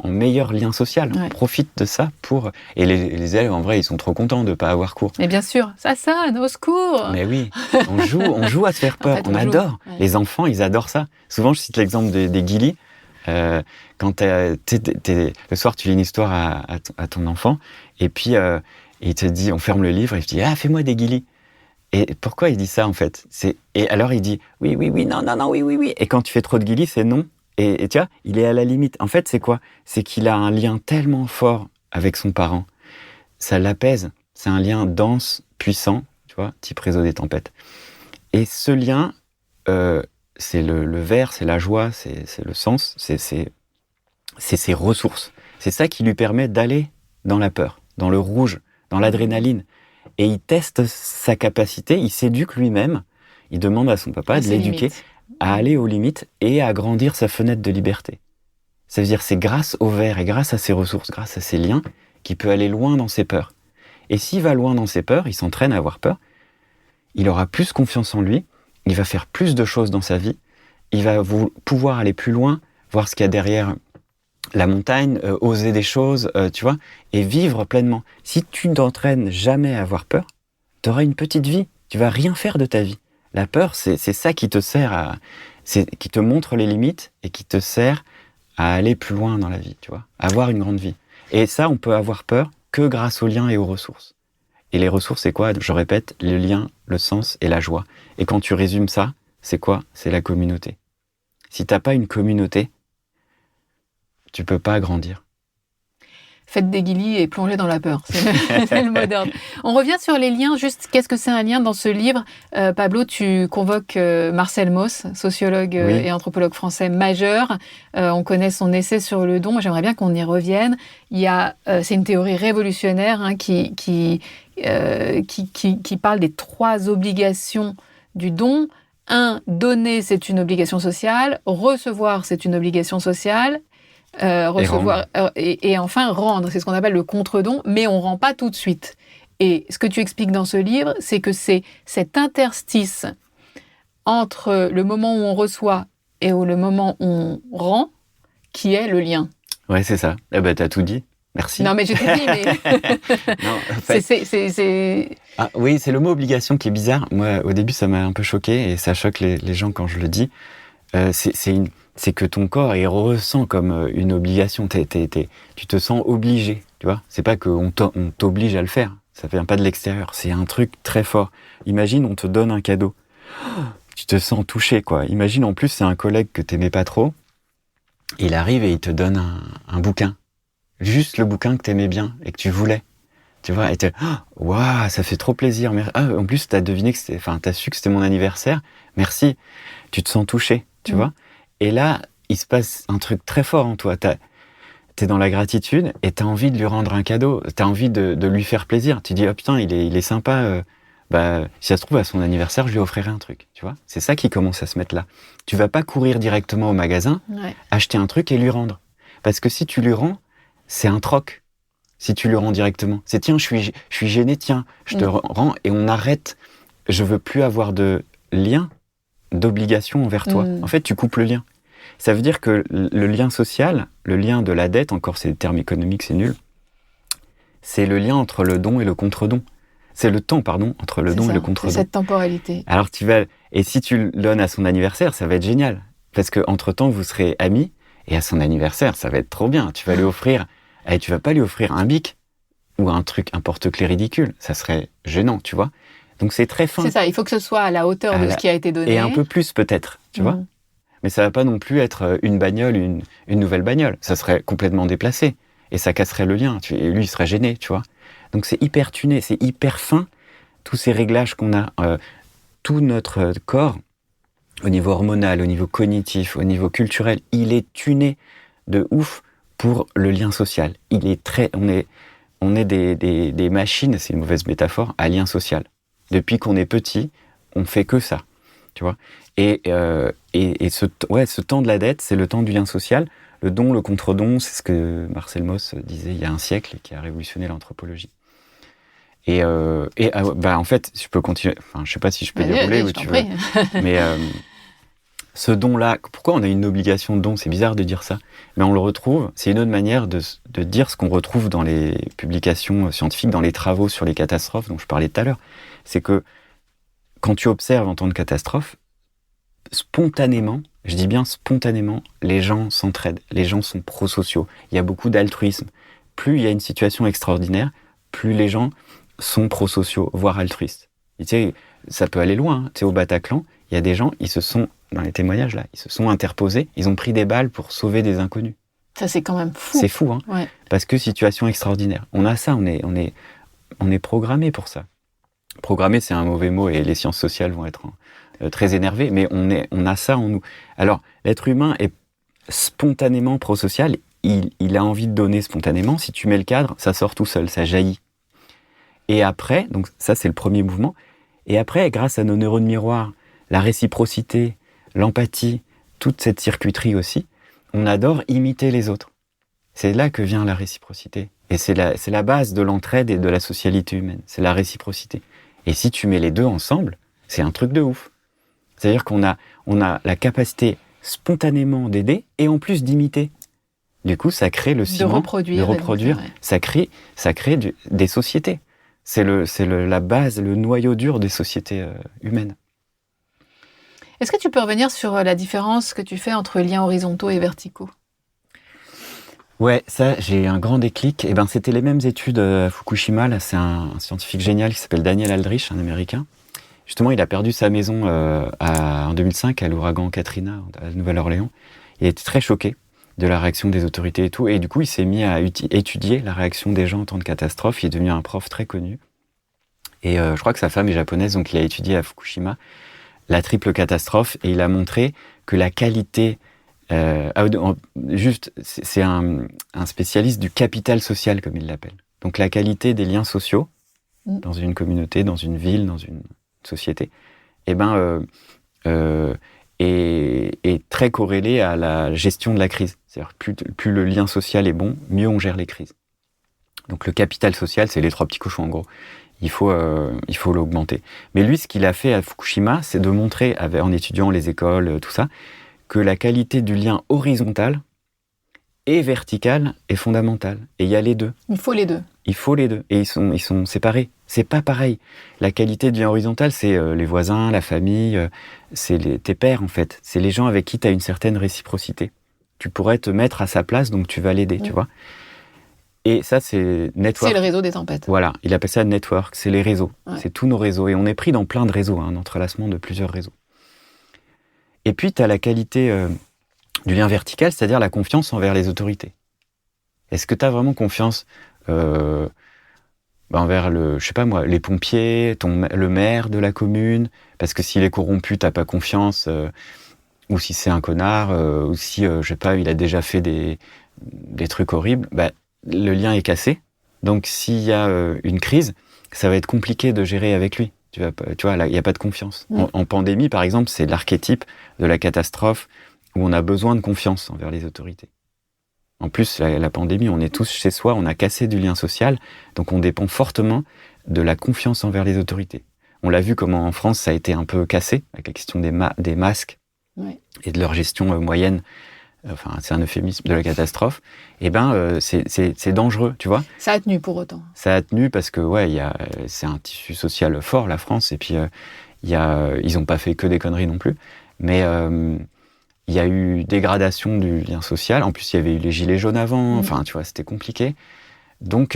meilleur lien social. Ouais. On profite de ça pour... Et les élèves, en vrai, ils sont trop contents de ne pas avoir cours. Mais bien sûr, ça sonne, au secours. Mais oui, on joue à se faire peur. En fait, on adore. Ouais. Les enfants, ils adorent ça. Souvent, je cite l'exemple des guilis. Quand le soir, tu lis une histoire à ton enfant, et puis il te dit, on ferme le livre, et il te dit, ah, fais-moi des guilis. Et pourquoi il dit ça, en fait? Et alors, il dit, oui, non, oui. Et quand tu fais trop de guilis, c'est non. Et tu vois, il est à la limite. En fait, c'est quoi? C'est qu'il a un lien tellement fort avec son parent. Ça l'apaise. C'est un lien dense, puissant, tu vois, type réseau des tempêtes. Et ce lien, c'est le vert, c'est la joie, c'est le sens, c'est ses ressources. C'est ça qui lui permet d'aller dans la peur, dans le rouge, dans l'adrénaline. Et il teste sa capacité, il s'éduque lui-même, il demande à son papa de l'éduquer à aller aux limites et à agrandir sa fenêtre de liberté. Ça veut dire c'est grâce au vert et grâce à ses ressources, grâce à ses liens, qu'il peut aller loin dans ses peurs. Et s'il va loin dans ses peurs, il s'entraîne à avoir peur, il aura plus confiance en lui, il va faire plus de choses dans sa vie, il va pouvoir aller plus loin, voir ce qu'il y a derrière la montagne, oser des choses, tu vois, et vivre pleinement. Si tu ne t'entraînes jamais à avoir peur, tu auras une petite vie, tu vas rien faire de ta vie. La peur, c'est ça qui te sert qui te montre les limites et qui te sert à aller plus loin dans la vie, tu vois, à avoir une grande vie. Et ça, on peut avoir peur que grâce aux liens et aux ressources. Et les ressources, c'est quoi? Je répète, le lien, le sens et la joie. Et quand tu résumes ça, c'est quoi? C'est la communauté. Si t'as pas une communauté, tu peux pas grandir. Faites des guilis et plongez dans la peur. C'est le mot d'ordre. On revient sur les liens. Juste, qu'est-ce que c'est un lien dans ce livre? Pablo, tu convoques Marcel Mauss, sociologue et anthropologue français majeur. On connaît son essai sur le don. J'aimerais bien qu'on y revienne. C'est une théorie révolutionnaire qui parle des 3 obligations du don. 1, donner, c'est une obligation sociale. Recevoir, c'est une obligation sociale. Recevoir et enfin rendre, c'est ce qu'on appelle le contre-don, mais on rend pas tout de suite. Et ce que tu expliques dans ce livre, c'est que c'est cet interstice entre le moment où on reçoit et le moment où on rend qui est le lien. Ouais, c'est ça. Eh ben, t'as tout dit. Merci. Non, mais je t'ai dit, mais non, en fait... c'est... Ah, oui, c'est le mot obligation qui est bizarre. Moi, au début, ça m'a un peu choqué et ça choque les gens quand je le dis. C'est que ton corps il ressent comme une obligation. Tu te sens obligé, tu vois. C'est pas qu'on t'oblige à le faire. Ça vient pas de l'extérieur. C'est un truc très fort. Imagine, on te donne un cadeau. Tu te sens touché, quoi. Imagine, en plus, c'est un collègue que t'aimais pas trop. Il arrive et il te donne un bouquin. Juste le bouquin que t'aimais bien et que tu voulais. Tu vois, et waouh, ça fait trop plaisir. En plus, t'as su que c'était mon anniversaire. Merci. Tu te sens touché, tu vois. Et là, il se passe un truc très fort en toi. T'es dans la gratitude et t'as envie de lui rendre un cadeau. T'as envie de lui faire plaisir. Tu dis, oh putain, il est sympa. Si ça se trouve, à son anniversaire, je lui offrirai un truc. Tu vois, c'est ça qui commence à se mettre là. Tu vas pas courir directement au magasin, acheter un truc et lui rendre. Parce que si tu lui rends, c'est un troc. Si tu lui rends directement, c'est tiens, je suis gêné, tiens, je te rends et on arrête. Je veux plus avoir de lien, d'obligation envers toi. En fait, tu coupes le lien. Ça veut dire que le lien social, le lien de la dette, encore c'est des termes économiques, c'est nul, c'est le lien entre le don et le contre-don. C'est le temps, entre le don et le contre-don. C'est cette temporalité. Alors et si tu le donnes à son anniversaire, ça va être génial. Parce que entre-temps, vous serez amis, et à son anniversaire, ça va être trop bien. Tu vas lui offrir, et tu vas pas lui offrir un bic, ou un porte-clés ridicule. Ça serait gênant, tu vois. Donc c'est très fin. C'est ça, il faut que ce soit à la hauteur de ce qui a été donné. Et un peu plus peut-être, tu vois. Mais ça va pas non plus être une bagnole, une nouvelle bagnole. Ça serait complètement déplacé. Et ça casserait le lien. Et lui, il serait gêné, tu vois. Donc c'est hyper tuné, c'est hyper fin. Tous ces réglages qu'on a, tout notre corps, au niveau hormonal, au niveau cognitif, au niveau culturel, il est tuné de ouf pour le lien social. On est des machines, c'est une mauvaise métaphore, à lien social. Depuis qu'on est petit, on fait que ça, tu vois. Et ce temps de la dette, c'est le temps du lien social. Le don, le contre-don, c'est ce que Marcel Mauss disait il y a un siècle et qui a révolutionné l'anthropologie. En fait, je peux continuer. Enfin, je sais pas si je peux dérouler ou tu veux. Mais ce don-là, pourquoi on a une obligation de don? C'est bizarre de dire ça, mais on le retrouve. C'est une autre manière de dire ce qu'on retrouve dans les publications scientifiques, dans les travaux sur les catastrophes dont je parlais tout à l'heure. C'est que quand tu observes en temps de catastrophe, spontanément, je dis bien spontanément, les gens s'entraident, les gens sont prosociaux. Il y a beaucoup d'altruisme. Plus il y a une situation extraordinaire, plus les gens sont prosociaux, voire altruistes. Et tu sais, ça peut aller loin. Tu sais, au Bataclan, il y a des gens, dans les témoignages là, ils se sont interposés, ils ont pris des balles pour sauver des inconnus. Ça, c'est quand même fou. C'est fou, hein. Ouais. Parce que situation extraordinaire. On a ça, on est programmé pour ça. Programmer, c'est un mauvais mot et les sciences sociales vont être très énervées, mais on a ça en nous. Alors, l'être humain est spontanément prosocial, il a envie de donner spontanément. Si tu mets le cadre, ça sort tout seul, ça jaillit. Et après, donc ça c'est le premier mouvement, et après, grâce à nos neurones miroirs, la réciprocité, l'empathie, toute cette circuiterie aussi, on adore imiter les autres. C'est là que vient la réciprocité. Et c'est la base de l'entraide et de la socialité humaine, c'est la réciprocité. Et si tu mets les deux ensemble, c'est un truc de ouf. C'est-à-dire qu'on a la capacité spontanément d'aider et en plus d'imiter. Du coup, ça crée le ciment, de reproduire. Ça crée des sociétés. C'est la base, le noyau dur des sociétés humaines. Est-ce que tu peux revenir sur la différence que tu fais entre liens horizontaux et verticaux ? Ouais, ça, j'ai un grand déclic. Et ben, c'était les mêmes études à Fukushima. Là, c'est un scientifique génial qui s'appelle Daniel Aldrich, un Américain. Justement, il a perdu sa maison en 2005 à l'ouragan Katrina à la Nouvelle-Orléans. Il était très choqué de la réaction des autorités et tout. Et du coup, il s'est mis à étudier la réaction des gens en temps de catastrophe. Il est devenu un prof très connu. Et je crois que sa femme est japonaise, donc il a étudié à Fukushima la triple catastrophe. Et il a montré que la qualité... c'est un spécialiste du capital social, comme il l'appelle. Donc la qualité des liens sociaux dans une communauté, dans une ville, dans une société, est très corrélée à la gestion de la crise. C'est-à-dire plus le lien social est bon, mieux on gère les crises. Donc le capital social, c'est les 3 petits cochons en gros. Il faut l'augmenter. Mais lui, ce qu'il a fait à Fukushima, c'est de montrer, en étudiant les écoles, tout ça, que la qualité du lien horizontal et vertical est fondamentale. Et il y a les deux. Il faut les deux. Il faut les deux. Et ils sont séparés. C'est pas pareil. La qualité du lien horizontal, c'est les voisins, la famille, c'est tes pairs, en fait. C'est les gens avec qui tu as une certaine réciprocité. Tu pourrais te mettre à sa place, donc tu vas l'aider, tu vois. Et ça, c'est network. C'est le réseau des tempêtes. Voilà, il appelle ça network. C'est les réseaux. Ouais. C'est tous nos réseaux. Et on est pris dans plein de réseaux, un entrelacement de plusieurs réseaux. Et puis, tu as la qualité du lien vertical, c'est-à-dire la confiance envers les autorités. Est-ce que tu as vraiment confiance envers les pompiers, le maire de la commune? Parce que s'il est corrompu, tu n'as pas confiance. Ou si c'est un connard, ou si, il a déjà fait des trucs horribles, le lien est cassé. Donc, s'il y a une crise, ça va être compliqué de gérer avec lui. Tu vois, là, il n'y a pas de confiance. En pandémie, par exemple, c'est l'archétype de la catastrophe où on a besoin de confiance envers les autorités. En plus, la pandémie, on est tous chez soi, on a cassé du lien social, donc on dépend fortement de la confiance envers les autorités. On l'a vu comment en France, ça a été un peu cassé, avec la question des masques et de leur gestion moyenne. Enfin, c'est un euphémisme de la catastrophe. C'est dangereux, tu vois. Ça a tenu pour autant. Ça a tenu parce que, c'est un tissu social fort, la France, et puis ils n'ont pas fait que des conneries non plus. Mais il y a eu dégradation du lien social. En plus, il y avait eu les gilets jaunes avant. Enfin, tu vois, c'était compliqué. Donc,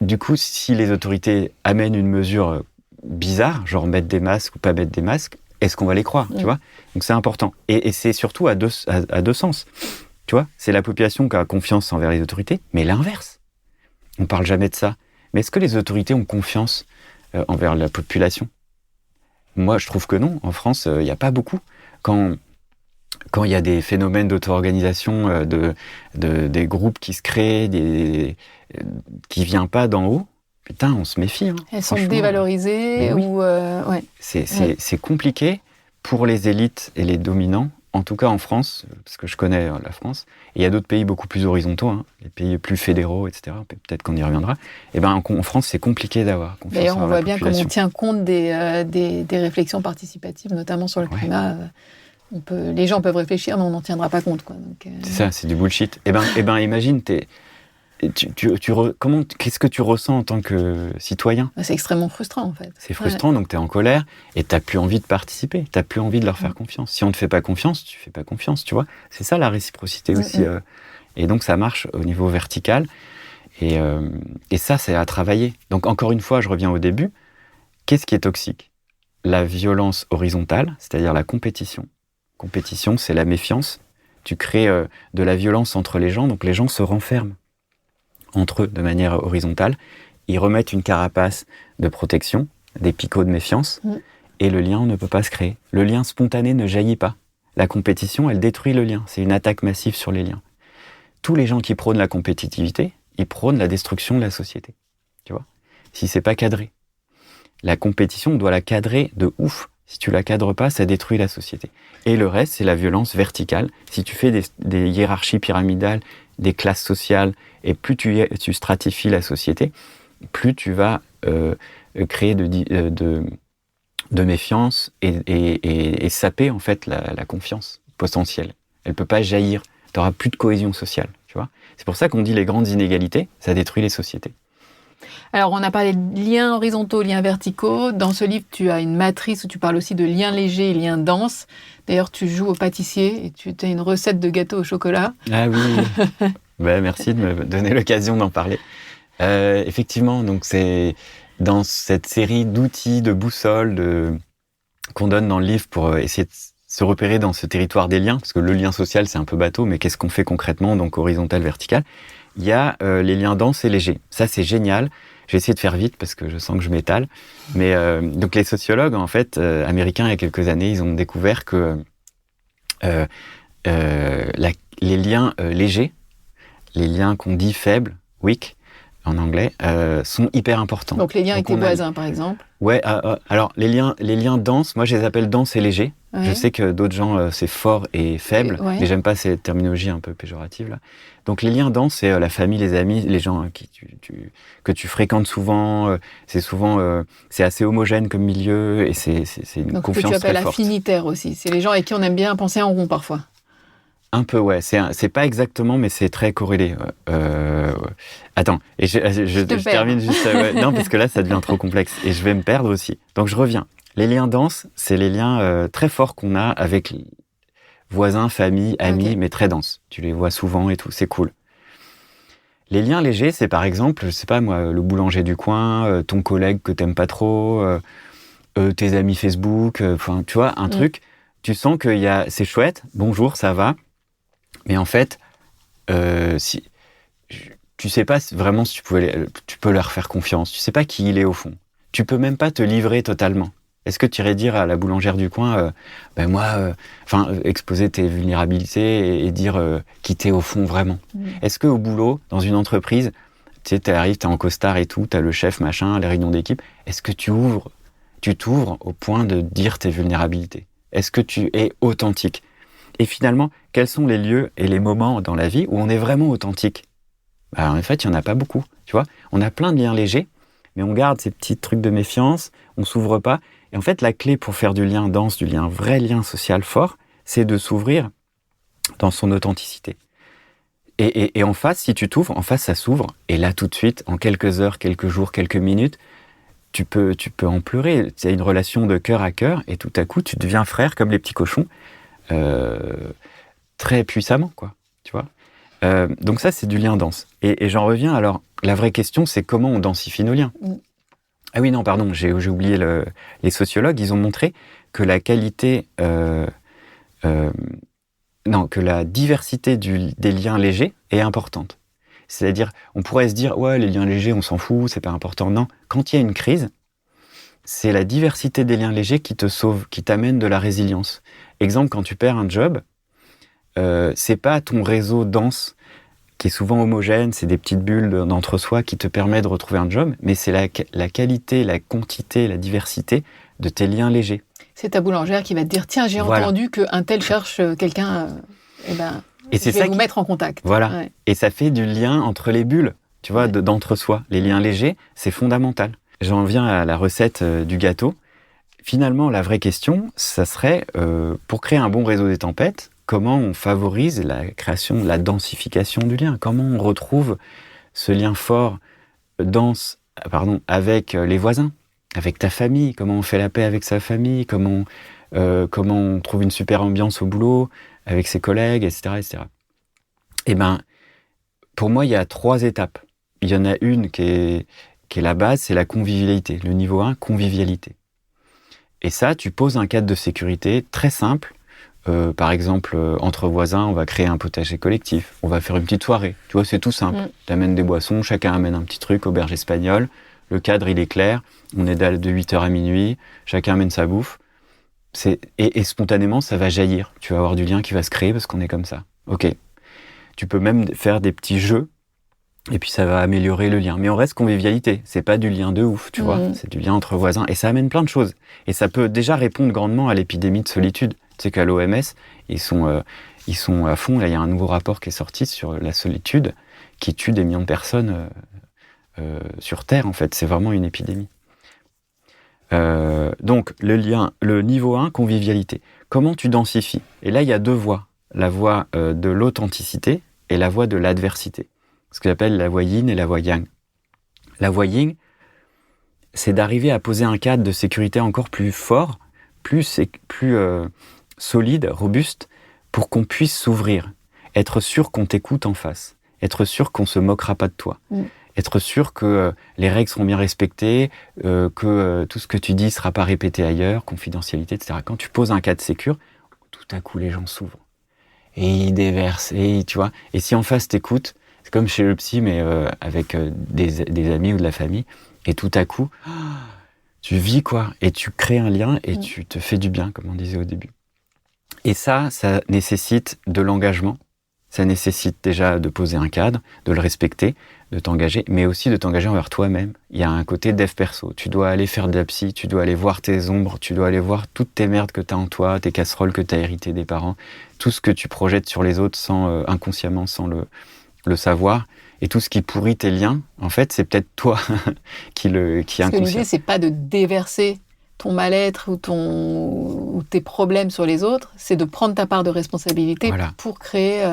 du coup, si les autorités amènent une mesure bizarre, genre mettre des masques ou pas mettre des masques, est-ce qu'on va les croire, tu vois? Donc c'est important. Et c'est surtout à deux sens. Tu vois, c'est la population qui a confiance envers les autorités, mais l'inverse. On parle jamais de ça. Mais est-ce que les autorités ont confiance envers la population? Moi, je trouve que non. En France, il n'y a pas beaucoup. Quand il y a des phénomènes d'auto-organisation, des groupes qui se créent, qui ne viennent pas d'en haut, putain, on se méfie. Elles sont dévalorisées ou... C'est compliqué pour les élites et les dominants, en tout cas en France, parce que je connais la France, et il y a d'autres pays beaucoup plus horizontaux, les pays plus fédéraux, etc. Peut-être qu'on y reviendra. En France, c'est compliqué d'avoir confiance. D'ailleurs, on voit bien comment on tient compte des réfléxions participatives, notamment sur le climat. Les gens peuvent réfléchir, mais on n'en tiendra pas compte, quoi. Donc, c'est ça, c'est du bullshit. Imagine, qu'est-ce que tu ressens en tant que citoyen? C'est extrêmement frustrant, en fait. C'est frustrant, donc tu es en colère et tu n'as plus envie de participer, tu n'as plus envie de leur faire confiance. Si on ne te fait pas confiance, tu ne fais pas confiance, tu vois. C'est ça la réciprocité aussi. Et donc ça marche au niveau vertical. Et ça, c'est à travailler. Donc encore une fois, je reviens au début. Qu'est-ce qui est toxique? La violence horizontale, c'est-à-dire la compétition. Compétition, c'est la méfiance. Tu crées de la violence entre les gens, donc les gens se renferment entre eux de manière horizontale. ils remettent une carapace de protection, des picots de méfiance, et le lien ne peut pas se créer. Le lien spontané ne jaillit pas. La compétition, elle détruit le lien. C'est une attaque massive sur les liens. Tous les gens qui prônent la compétitivité, ils prônent la destruction de la société. Tu vois ? Si c'est pas cadré. La compétition, on doit la cadrer de ouf. Si tu la cadres pas, ça détruit la société. Et le reste, c'est la violence verticale. Si tu fais des hiérarchies pyramidales, des classes sociales, et plus tu stratifies la société, plus tu vas créer de méfiance et saper en fait la confiance potentielle. Elle peut pas jaillir. Tu n'auras plus de cohésion sociale. Tu vois ? C'est pour ça qu'on dit les grandes inégalités, ça détruit les sociétés. Alors, on a parlé de liens horizontaux, liens verticaux. Dans ce livre, tu as une matrice où tu parles aussi de liens légers et liens denses. D'ailleurs, tu joues au pâtissier et tu as une recette de gâteau au chocolat. Ah oui. Merci de me donner l'occasion d'en parler. Effectivement, donc c'est dans cette série d'outils, de boussoles qu'on donne dans le livre pour essayer de se repérer dans ce territoire des liens, parce que le lien social, c'est un peu bateau, mais qu'est-ce qu'on fait concrètement, donc horizontal, vertical. Il y a les liens denses et légers. Ça, c'est génial. Je vais essayer de faire vite parce que je sens que je m'étale. Mais donc les sociologues, en fait, américains, il y a quelques années, ils ont découvert que les liens légers, les liens qu'on dit faibles, weak, en anglais, sont hyper importants. Donc les liens avec tes voisins, par exemple. Ouais. Alors les liens denses, moi je les appelle denses et légers. Ouais. Je sais que d'autres gens c'est fort et faible, Ouais. mais j'aime pas ces terminologies un peu péjoratives là. Donc les liens denses, c'est la famille, les amis, les gens que tu fréquentes souvent. C'est assez homogène comme milieu et c'est une Donc, confiance que tu appelles très forte. affinitaire aussi. C'est les gens avec qui on aime bien penser en rond parfois. Un peu, ouais. C'est pas exactement, mais c'est très corrélé. Attends, et je termine juste. Non, parce que là, ça devient trop complexe et je vais me perdre aussi. Donc, je reviens. Les liens denses, c'est les liens très forts qu'on a avec voisins, famille, amis, Okay. mais très denses. Tu les vois souvent et tout, c'est cool. Les liens légers, c'est par exemple, je sais pas moi, le boulanger du coin, ton collègue que t'aimes pas trop, tes amis Facebook, enfin, tu vois, un truc. Tu sens que c'est chouette. Bonjour, ça va. Mais en fait, tu sais pas vraiment si tu peux leur faire confiance. Tu sais pas qui il est au fond. Tu peux même pas te livrer totalement. Est-ce que tu irais dire à la boulangère du coin, exposer tes vulnérabilités et dire qui t'es au fond vraiment. Est-ce qu'au boulot, dans une entreprise, tu sais, t'arrives, t'es en costard et tout, t'as le chef, machin, les réunions d'équipe, est-ce que tu t'ouvres au point de dire tes vulnérabilités? Est-ce que tu es authentique? Et finalement, quels sont les lieux et les moments dans la vie où on est vraiment authentique? En fait, il n'y en a pas beaucoup, tu vois. On a plein de liens légers, mais on garde ces petits trucs de méfiance, on s'ouvre pas. Et en fait, la clé pour faire du lien dense, vrai lien social fort, c'est de s'ouvrir dans son authenticité. Et en face, si tu t'ouvres, en face, ça s'ouvre. Et là, tout de suite, en quelques heures, quelques jours, quelques minutes, tu peux en pleurer. C'est une relation de cœur à cœur, et tout à coup, tu deviens frère comme les petits cochons. Très puissamment, quoi, tu vois. Donc ça, c'est du lien dense. Et j'en reviens, alors, la vraie question, c'est comment on densifie nos liens. Ah oui, non, pardon, j'ai oublié les sociologues, ils ont montré que la qualité, que la diversité des liens légers est importante. C'est-à-dire, on pourrait se dire, ouais, les liens légers, on s'en fout, c'est pas important. Non, quand il y a une crise, c'est la diversité des liens légers qui te sauve, qui t'amène de la résilience. Exemple, quand tu perds un job, c'est pas ton réseau dense qui est souvent homogène, c'est des petites bulles d'entre-soi qui te permettent de retrouver un job, mais c'est la qualité, la quantité, la diversité de tes liens légers. C'est ta boulangère qui va te dire, tiens, j'ai entendu qu'un tel cherche quelqu'un, et c'est je vais vous mettre en contact. Voilà, ouais. Et ça fait du lien entre les bulles, tu vois, d'entre-soi. Les liens légers, c'est fondamental. J'en viens à la recette du gâteau. Finalement, la vraie question, ça serait, pour créer un bon réseau des tempêtes, comment on favorise la création, la densification du lien? Comment on retrouve ce lien fort, dense, avec les voisins, avec ta famille? Comment on fait la paix avec sa famille? Comment on trouve une super ambiance au boulot, avec ses collègues, etc., etc. Eh ben, pour moi, il y a 3 étapes. Il y en a une qui est la base, c'est la convivialité. Le niveau 1, convivialité. Et ça, tu poses un cadre de sécurité très simple, Par exemple, entre voisins, on va créer un potager collectif. On va faire une petite soirée. Tu vois, c'est tout simple. Tu amènes des boissons, chacun amène un petit truc, auberge espagnole. Le cadre, il est clair. On est de 8h à minuit. Chacun amène sa bouffe. Et spontanément, ça va jaillir. Tu vas avoir du lien qui va se créer parce qu'on est comme ça. Ok. Tu peux même faire des petits jeux. Et puis, ça va améliorer le lien. Mais on reste convivialité. C'est pas du lien de ouf, tu vois. C'est du lien entre voisins. Et ça amène plein de choses. Et ça peut déjà répondre grandement à l'épidémie de solitude. Tu sais qu'à l'OMS, ils sont à fond. Là, il y a un nouveau rapport qui est sorti sur la solitude qui tue des millions de personnes sur Terre, en fait. C'est vraiment une épidémie. Donc, le niveau 1, convivialité. Comment tu densifies ? Et là, il y a 2 voies. La voie de l'authenticité et la voie de l'adversité. Ce que j'appelle la voie yin et la voie yang. La voie yin, c'est d'arriver à poser un cadre de sécurité encore plus fort, plus solide, robuste, pour qu'on puisse s'ouvrir. Être sûr qu'on t'écoute en face. Être sûr qu'on se moquera pas de toi. Être sûr que les règles seront bien respectées, que tout ce que tu dis sera pas répété ailleurs, confidentialité, etc. Quand tu poses un cadre sécure, tout à coup les gens s'ouvrent. Et ils déversent, et tu vois. Et si en face t'écoute, c'est comme chez le psy, mais avec des amis ou de la famille, et tout à coup, tu vis quoi, et tu crées un lien, et tu te fais du bien, comme on disait au début. Et ça nécessite de l'engagement. Ça nécessite déjà de poser un cadre, de le respecter, de t'engager, mais aussi de t'engager envers toi-même. Il y a un côté dev perso. Tu dois aller faire de la psy, tu dois aller voir tes ombres, tu dois aller voir toutes tes merdes que tu as en toi, tes casseroles que tu as héritées des parents, tout ce que tu projettes sur les autres inconsciemment, sans le savoir, et tout ce qui pourrit tes liens, en fait, c'est peut-être toi qui est inconscient. Parce que l'idée, c'est pas de déverser ton mal-être ou tes problèmes sur les autres, c'est de prendre ta part de responsabilité pour créer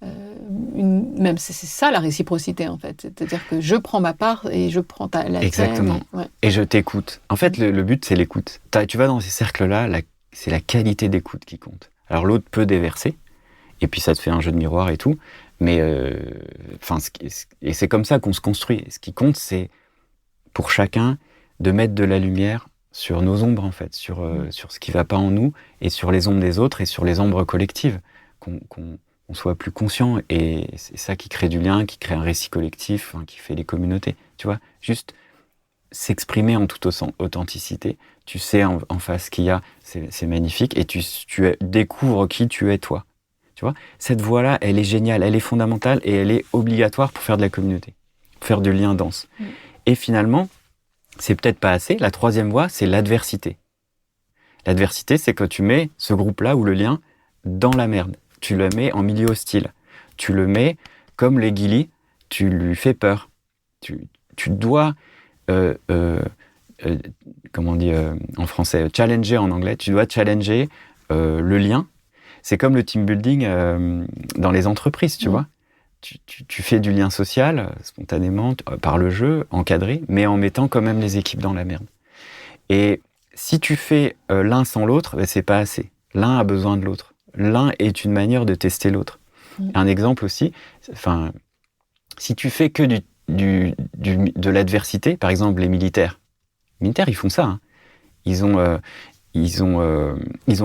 même c'est ça la réciprocité en fait, c'est-à-dire que je prends ma part et je prends la exactement tienne, et je t'écoute. En fait, le but c'est l'écoute. Tu vas dans ces cercles-là, c'est la qualité d'écoute qui compte. Alors l'autre peut déverser et puis ça te fait un jeu de miroir et tout, mais et c'est comme ça qu'on se construit. Ce qui compte, c'est pour chacun de mettre de la lumière sur nos ombres, en fait, sur ce qui ne va pas en nous, et sur les ombres des autres, et sur les ombres collectives, qu'on soit plus conscient, et c'est ça qui crée du lien, qui crée un récit collectif, qui fait les communautés, tu vois, juste s'exprimer en toute authenticité, tu sais en face qu'il y a, c'est magnifique, et tu découvres qui tu es, toi, tu vois, cette voie-là, elle est géniale, elle est fondamentale, et elle est obligatoire pour faire de la communauté, pour faire du lien dense. Et finalement, c'est peut-être pas assez. La 3e voie, c'est l'adversité. L'adversité, c'est que tu mets ce groupe-là ou le lien dans la merde. Tu le mets en milieu hostile. Tu le mets comme les guilis, tu lui fais peur. Tu dois, comment on dit en français, challenger en anglais. Tu dois challenger le lien. C'est comme le team building dans les entreprises, tu vois. Tu fais du lien social, spontanément, par le jeu, encadré, mais en mettant quand même les équipes dans la merde. Et si tu fais l'un sans l'autre, c'est pas assez. L'un a besoin de l'autre. L'un est une manière de tester l'autre. Un exemple aussi, si tu fais que de l'adversité, par exemple les militaires, ils font ça. Ils ont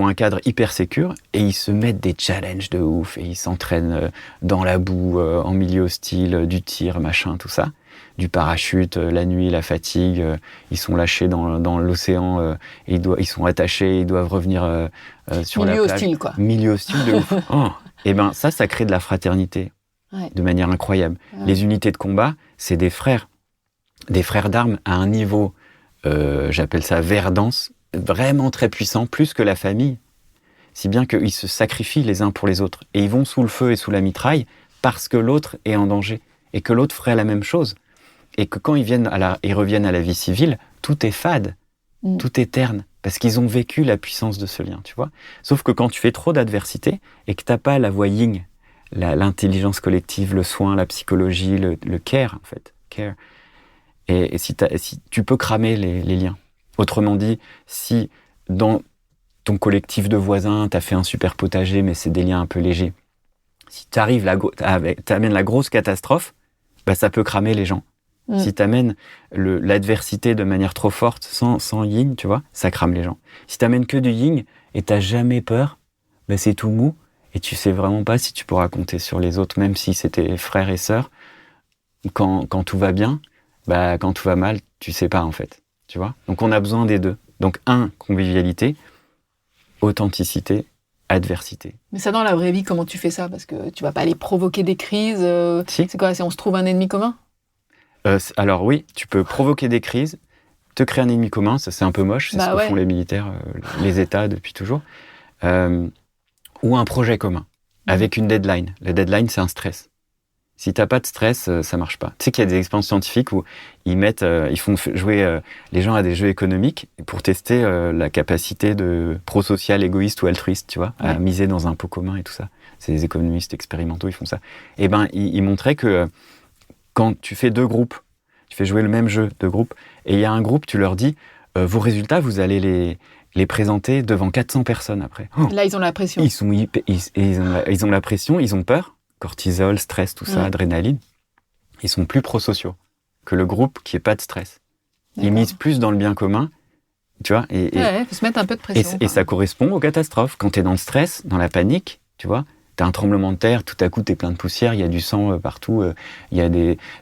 un cadre hyper sécure et ils se mettent des challenges de ouf et ils s'entraînent dans la boue, en milieu hostile, du tir, machin, tout ça. Du parachute, la nuit, la fatigue, ils sont lâchés dans l'océan, et ils sont attachés, ils doivent revenir sur la plage. Milieu hostile, quoi. Milieu hostile de ouf. Et ben ça crée de la fraternité de manière incroyable. Les unités de combat, c'est des frères d'armes à un niveau, j'appelle ça verdance, vraiment très puissant, plus que la famille, si bien qu'ils se sacrifient les uns pour les autres. Et ils vont sous le feu et sous la mitraille parce que l'autre est en danger et que l'autre ferait la même chose. Et que quand ils reviennent à la vie civile, tout est fade, tout est terne, parce qu'ils ont vécu la puissance de ce lien, tu vois. Sauf que quand tu fais trop d'adversité et que t'as pas la voie yin, l'intelligence collective, le soin, la psychologie, le care, en fait, care, et si tu peux cramer les liens. Autrement dit, si dans ton collectif de voisins, tu as fait un super potager, mais c'est des liens un peu légers, si tu amènes la grosse catastrophe, bah, ça peut cramer les gens. Si tu amènes l'adversité de manière trop forte, sans yin, tu vois, ça crame les gens. Si tu amènes que du yin et tu n'as jamais peur, ben c'est tout mou et tu sais vraiment pas si tu pourras compter sur les autres, même si c'était frères et sœurs. Quand tout va bien, bah quand tout va mal, tu sais pas en fait, tu vois. Donc on a besoin des deux. Donc convivialité, authenticité, adversité. Mais ça, dans la vraie vie, comment tu fais ça? Parce que tu vas pas aller provoquer des crises. Si. C'est quoi, si on se trouve un ennemi commun? Alors oui, tu peux provoquer des crises, te créer un ennemi commun, ça c'est un peu moche, c'est ce que font les militaires, les États depuis toujours. Ou un projet commun, avec une deadline. La deadline, c'est un stress. Si t'as pas de stress, ça marche pas. Tu sais qu'il y a des expériences scientifiques où ils font jouer les gens à des jeux économiques pour tester la capacité de pro-social, égoïste ou altruiste, tu vois, à miser dans un pot commun et tout ça. C'est des économistes expérimentaux, ils font ça. Et ben, ils montraient que quand tu fais deux groupes, tu fais jouer le même jeu, deux groupes, et il y a un groupe, tu leur dis, vos résultats, vous allez les présenter devant 400 personnes après. Oh, là, ils ont la pression. Ils ont la pression, ils ont peur. Cortisol, stress, tout ça, adrénaline, ils sont plus prosociaux que le groupe qui est pas de stress. Ils misent plus dans le bien commun, tu vois. Faut se mettre un peu de pression. Et ça correspond aux catastrophes. Quand t'es dans le stress, dans la panique, tu vois, t'as un tremblement de terre, tout à coup t'es plein de poussière, il y a du sang partout,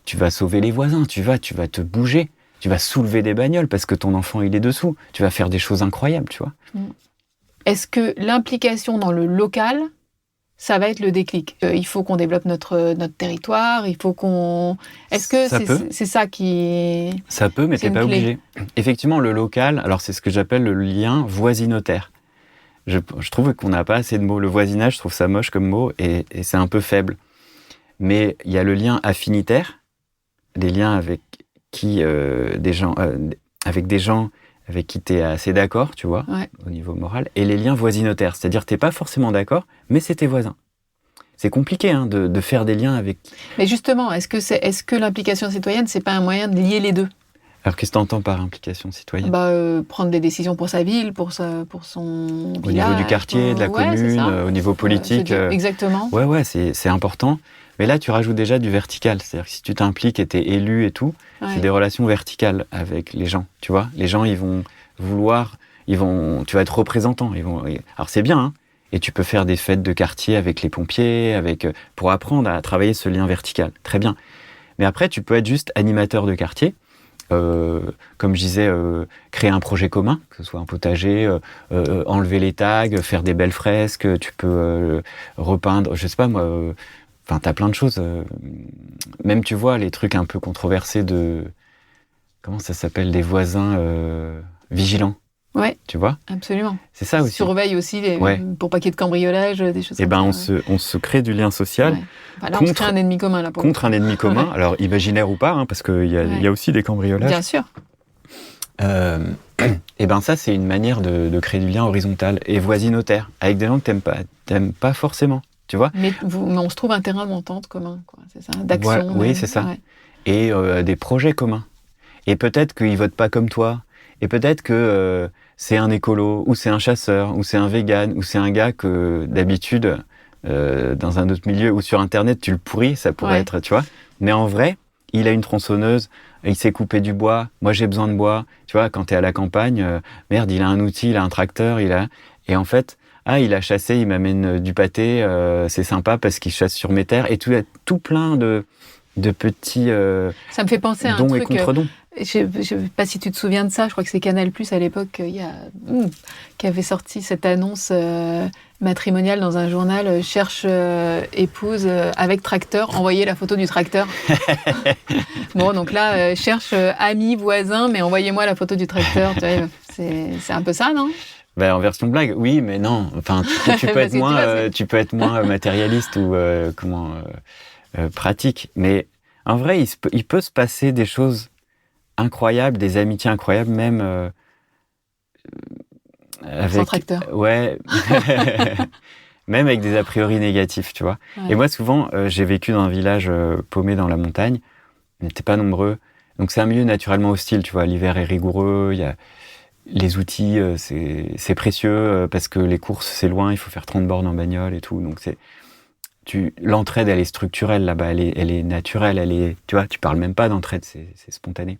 tu vas sauver les voisins, tu vas te bouger, tu vas soulever des bagnoles parce que ton enfant il est dessous, tu vas faire des choses incroyables, tu vois. Est-ce que l'implication dans le local, ça va être le déclic? Il faut qu'on développe notre territoire, il faut qu'on... Est-ce que c'est ça qui... Ça peut, mais t'es pas obligé. Effectivement, le local, alors c'est ce que j'appelle le lien voisinotaire. Je trouve qu'on n'a pas assez de mots. Le voisinage, je trouve ça moche comme mot, et c'est un peu faible. Mais il y a le lien affinitaire, des liens avec qui avec des gens avec qui t'es assez d'accord, tu vois, au niveau moral, et les liens voisinotaires, c'est-à-dire t'es pas forcément d'accord, mais c'est tes voisins. C'est compliqué de faire des liens avec... Mais justement, est-ce que l'implication citoyenne, c'est pas un moyen de lier les deux? Alors qu'est-ce que t'entends par implication citoyenne? Prendre des décisions pour sa ville, pour son au village. Au niveau du quartier, de la commune, au niveau politique. Exactement. Ouais, c'est important. Mais là, tu rajoutes déjà du vertical. C'est-à-dire que si tu t'impliques et t'es élu et tout, c'est des relations verticales avec les gens, tu vois. Les gens, ils vont vouloir... tu vas être représentant. Alors c'est bien, hein. Et tu peux faire des fêtes de quartier avec les pompiers, pour apprendre à travailler ce lien vertical. Très bien. Mais après, tu peux être juste animateur de quartier. Comme je disais, créer un projet commun, que ce soit un potager, enlever les tags, faire des belles fresques, tu peux repeindre, je sais pas moi, enfin t'as plein de choses. Même tu vois les trucs un peu controversés comment ça s'appelle, des voisins vigilants. Ouais. Tu vois? Absolument. C'est ça aussi. Surveille aussi pour pas qu'il y ait de cambriolage, des choses comme ça. Et ben on se crée du lien social. Ouais. Là, on se crée un ennemi commun là. Contre un ennemi commun, alors imaginaire ou pas, hein, parce qu'il y a aussi des cambriolages. Bien sûr. Et ben ça, c'est une manière de créer du lien horizontal et voisinotaire avec des gens que t'aimes pas forcément, tu vois. Mais on se trouve un terrain d'entente commun, quoi. C'est ça, d'action. Voilà, oui, c'est ça. Ouais. Et des projets communs. Et peut-être qu'ils votent pas comme toi. Et peut-être que c'est un écolo, ou c'est un chasseur, ou c'est un vegan, ou c'est un gars que d'habitude, dans un autre milieu, ou sur Internet, tu le pourris, ça pourrait être, tu vois. Mais en vrai, il a une tronçonneuse, il s'est coupé du bois, moi j'ai besoin de bois. Tu vois, quand t'es à la campagne, merde, il a un outil, il a un tracteur, Et en fait, il a chassé, il m'amène du pâté, c'est sympa parce qu'il chasse sur mes terres. Et tout plein de petits ça me fait penser à un dons truc, et contre-dons. Je ne sais pas si tu te souviens de ça, je crois que c'est Canal+ à l'époque qui avait sorti cette annonce matrimoniale dans un journal, cherche épouse avec tracteur, envoyez la photo du tracteur. Bon, donc là, cherche ami, voisin, mais envoyez-moi la photo du tracteur. Tu vois, c'est un peu ça, non? En version blague, oui, mais non. Enfin, tu peux être moins matérialiste ou pratique. Mais en vrai, il peut se passer des choses incroyables, des amitiés incroyables, même avec... Sans tracteur. Ouais. Même avec des a priori négatifs, tu vois. Ouais. Et moi, souvent, j'ai vécu dans un village paumé dans la montagne. On n'était pas nombreux. Donc, c'est un milieu naturellement hostile, tu vois. L'hiver est rigoureux, il y a... Les outils, c'est précieux parce que les courses, c'est loin, il faut faire 30 bornes en bagnole et tout. Donc, l'entraide, elle est structurelle là-bas, elle est naturelle, tu vois, tu parles même pas d'entraide, c'est spontané.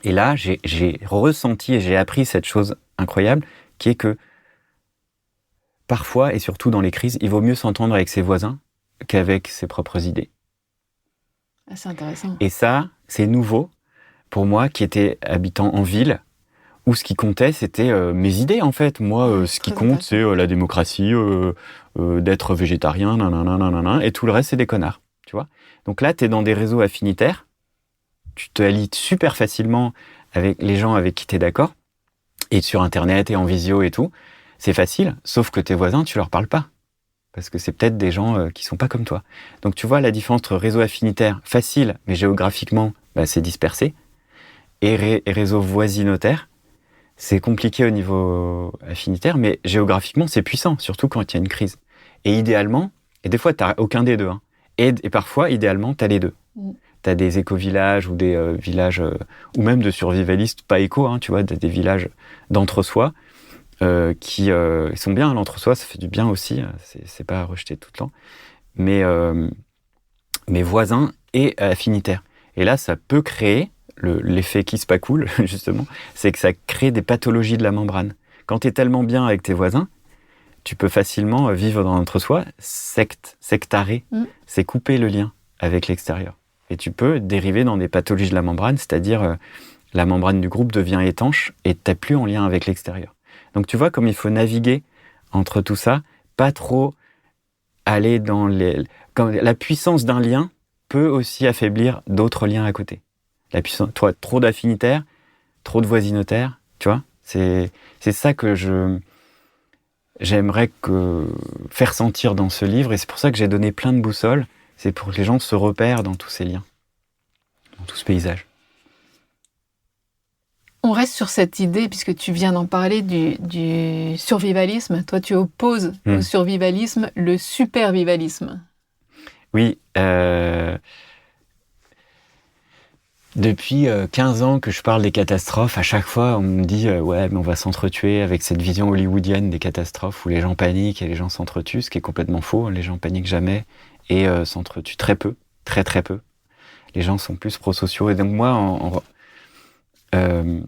Et là, j'ai ressenti et j'ai appris cette chose incroyable qui est que parfois, et surtout dans les crises, il vaut mieux s'entendre avec ses voisins qu'avec ses propres idées. Ah, c'est intéressant. Et ça, c'est nouveau pour moi qui étais habitant en ville, où ce qui comptait, c'était mes idées, en fait. Moi, ce qui compte, c'est la démocratie, d'être végétarien, nanana, et tout le reste, c'est des connards, tu vois. Donc là, tu es dans des réseaux affinitaires, tu te allies super facilement avec les gens avec qui tu es d'accord, et sur Internet, et en visio et tout, c'est facile, sauf que tes voisins, tu leur parles pas. Parce que c'est peut-être des gens qui sont pas comme toi. Donc tu vois la différence entre réseau affinitaire, facile, mais géographiquement, c'est dispersé, et réseau voisinataire, c'est compliqué au niveau affinitaire, mais géographiquement, c'est puissant, surtout quand il y a une crise. Et idéalement, et des fois, tu n'as aucun des deux, hein, et parfois, idéalement, tu as les deux. Tu as des éco-villages ou des villages, ou même de survivalistes, pas éco, hein, tu vois, des villages d'entre-soi, qui sont bien. L'entre-soi, ça fait du bien aussi, c'est pas à rejeter tout le temps. Mais voisins et affinitaires. Et là, ça peut créer l'effet qui se pas cool, justement, c'est que ça crée des pathologies de la membrane. Quand tu es tellement bien avec tes voisins, tu peux facilement vivre dans l'entre-soi, sectaré, c'est couper le lien avec l'extérieur. Et tu peux dériver dans des pathologies de la membrane, c'est-à-dire la membrane du groupe devient étanche et tu n'es plus en lien avec l'extérieur. Donc tu vois comme il faut naviguer entre tout ça, pas trop aller dans la puissance d'un lien peut aussi affaiblir d'autres liens à côté. La puissance, trop d'affinitaires, trop de voisinataires, tu vois, c'est ça que j'aimerais faire sentir dans ce livre, et c'est pour ça que j'ai donné plein de boussoles, c'est pour que les gens se repèrent dans tous ces liens, dans tout ce paysage. On reste sur cette idée, puisque tu viens d'en parler, du survivalisme. Toi, tu opposes au survivalisme le supervivalisme. Oui, depuis 15 ans que je parle des catastrophes, à chaque fois on me dit ouais, mais on va s'entretuer, avec cette vision hollywoodienne des catastrophes où les gens paniquent et les gens s'entretuent, ce qui est complètement faux. Les gens paniquent jamais et s'entretuent très peu, très très peu. Les gens sont plus prosociaux. Et donc moi, je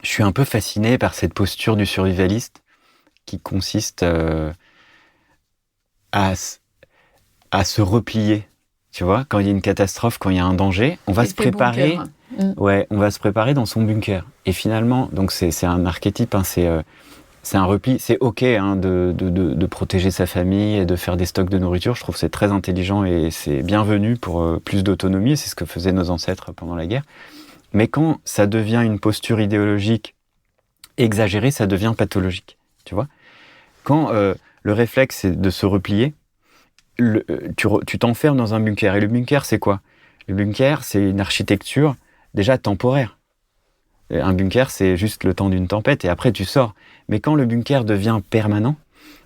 suis un peu fasciné par cette posture du survivaliste qui consiste à se replier. Tu vois, quand il y a une catastrophe, quand il y a un danger, on va se préparer. Ouais, on va se préparer dans son bunker. Et finalement, donc c'est un archétype, hein, c'est un repli. C'est ok hein, de protéger sa famille et de faire des stocks de nourriture. Je trouve que c'est très intelligent et c'est bienvenu pour plus d'autonomie. C'est ce que faisaient nos ancêtres pendant la guerre. Mais quand ça devient une posture idéologique exagérée, ça devient pathologique. Tu vois, quand le réflexe c'est de se replier. Tu t'enfermes dans un bunker. Et le bunker, c'est quoi? Le bunker, c'est une architecture déjà temporaire. Un bunker, c'est juste le temps d'une tempête et après tu sors. Mais quand le bunker devient permanent,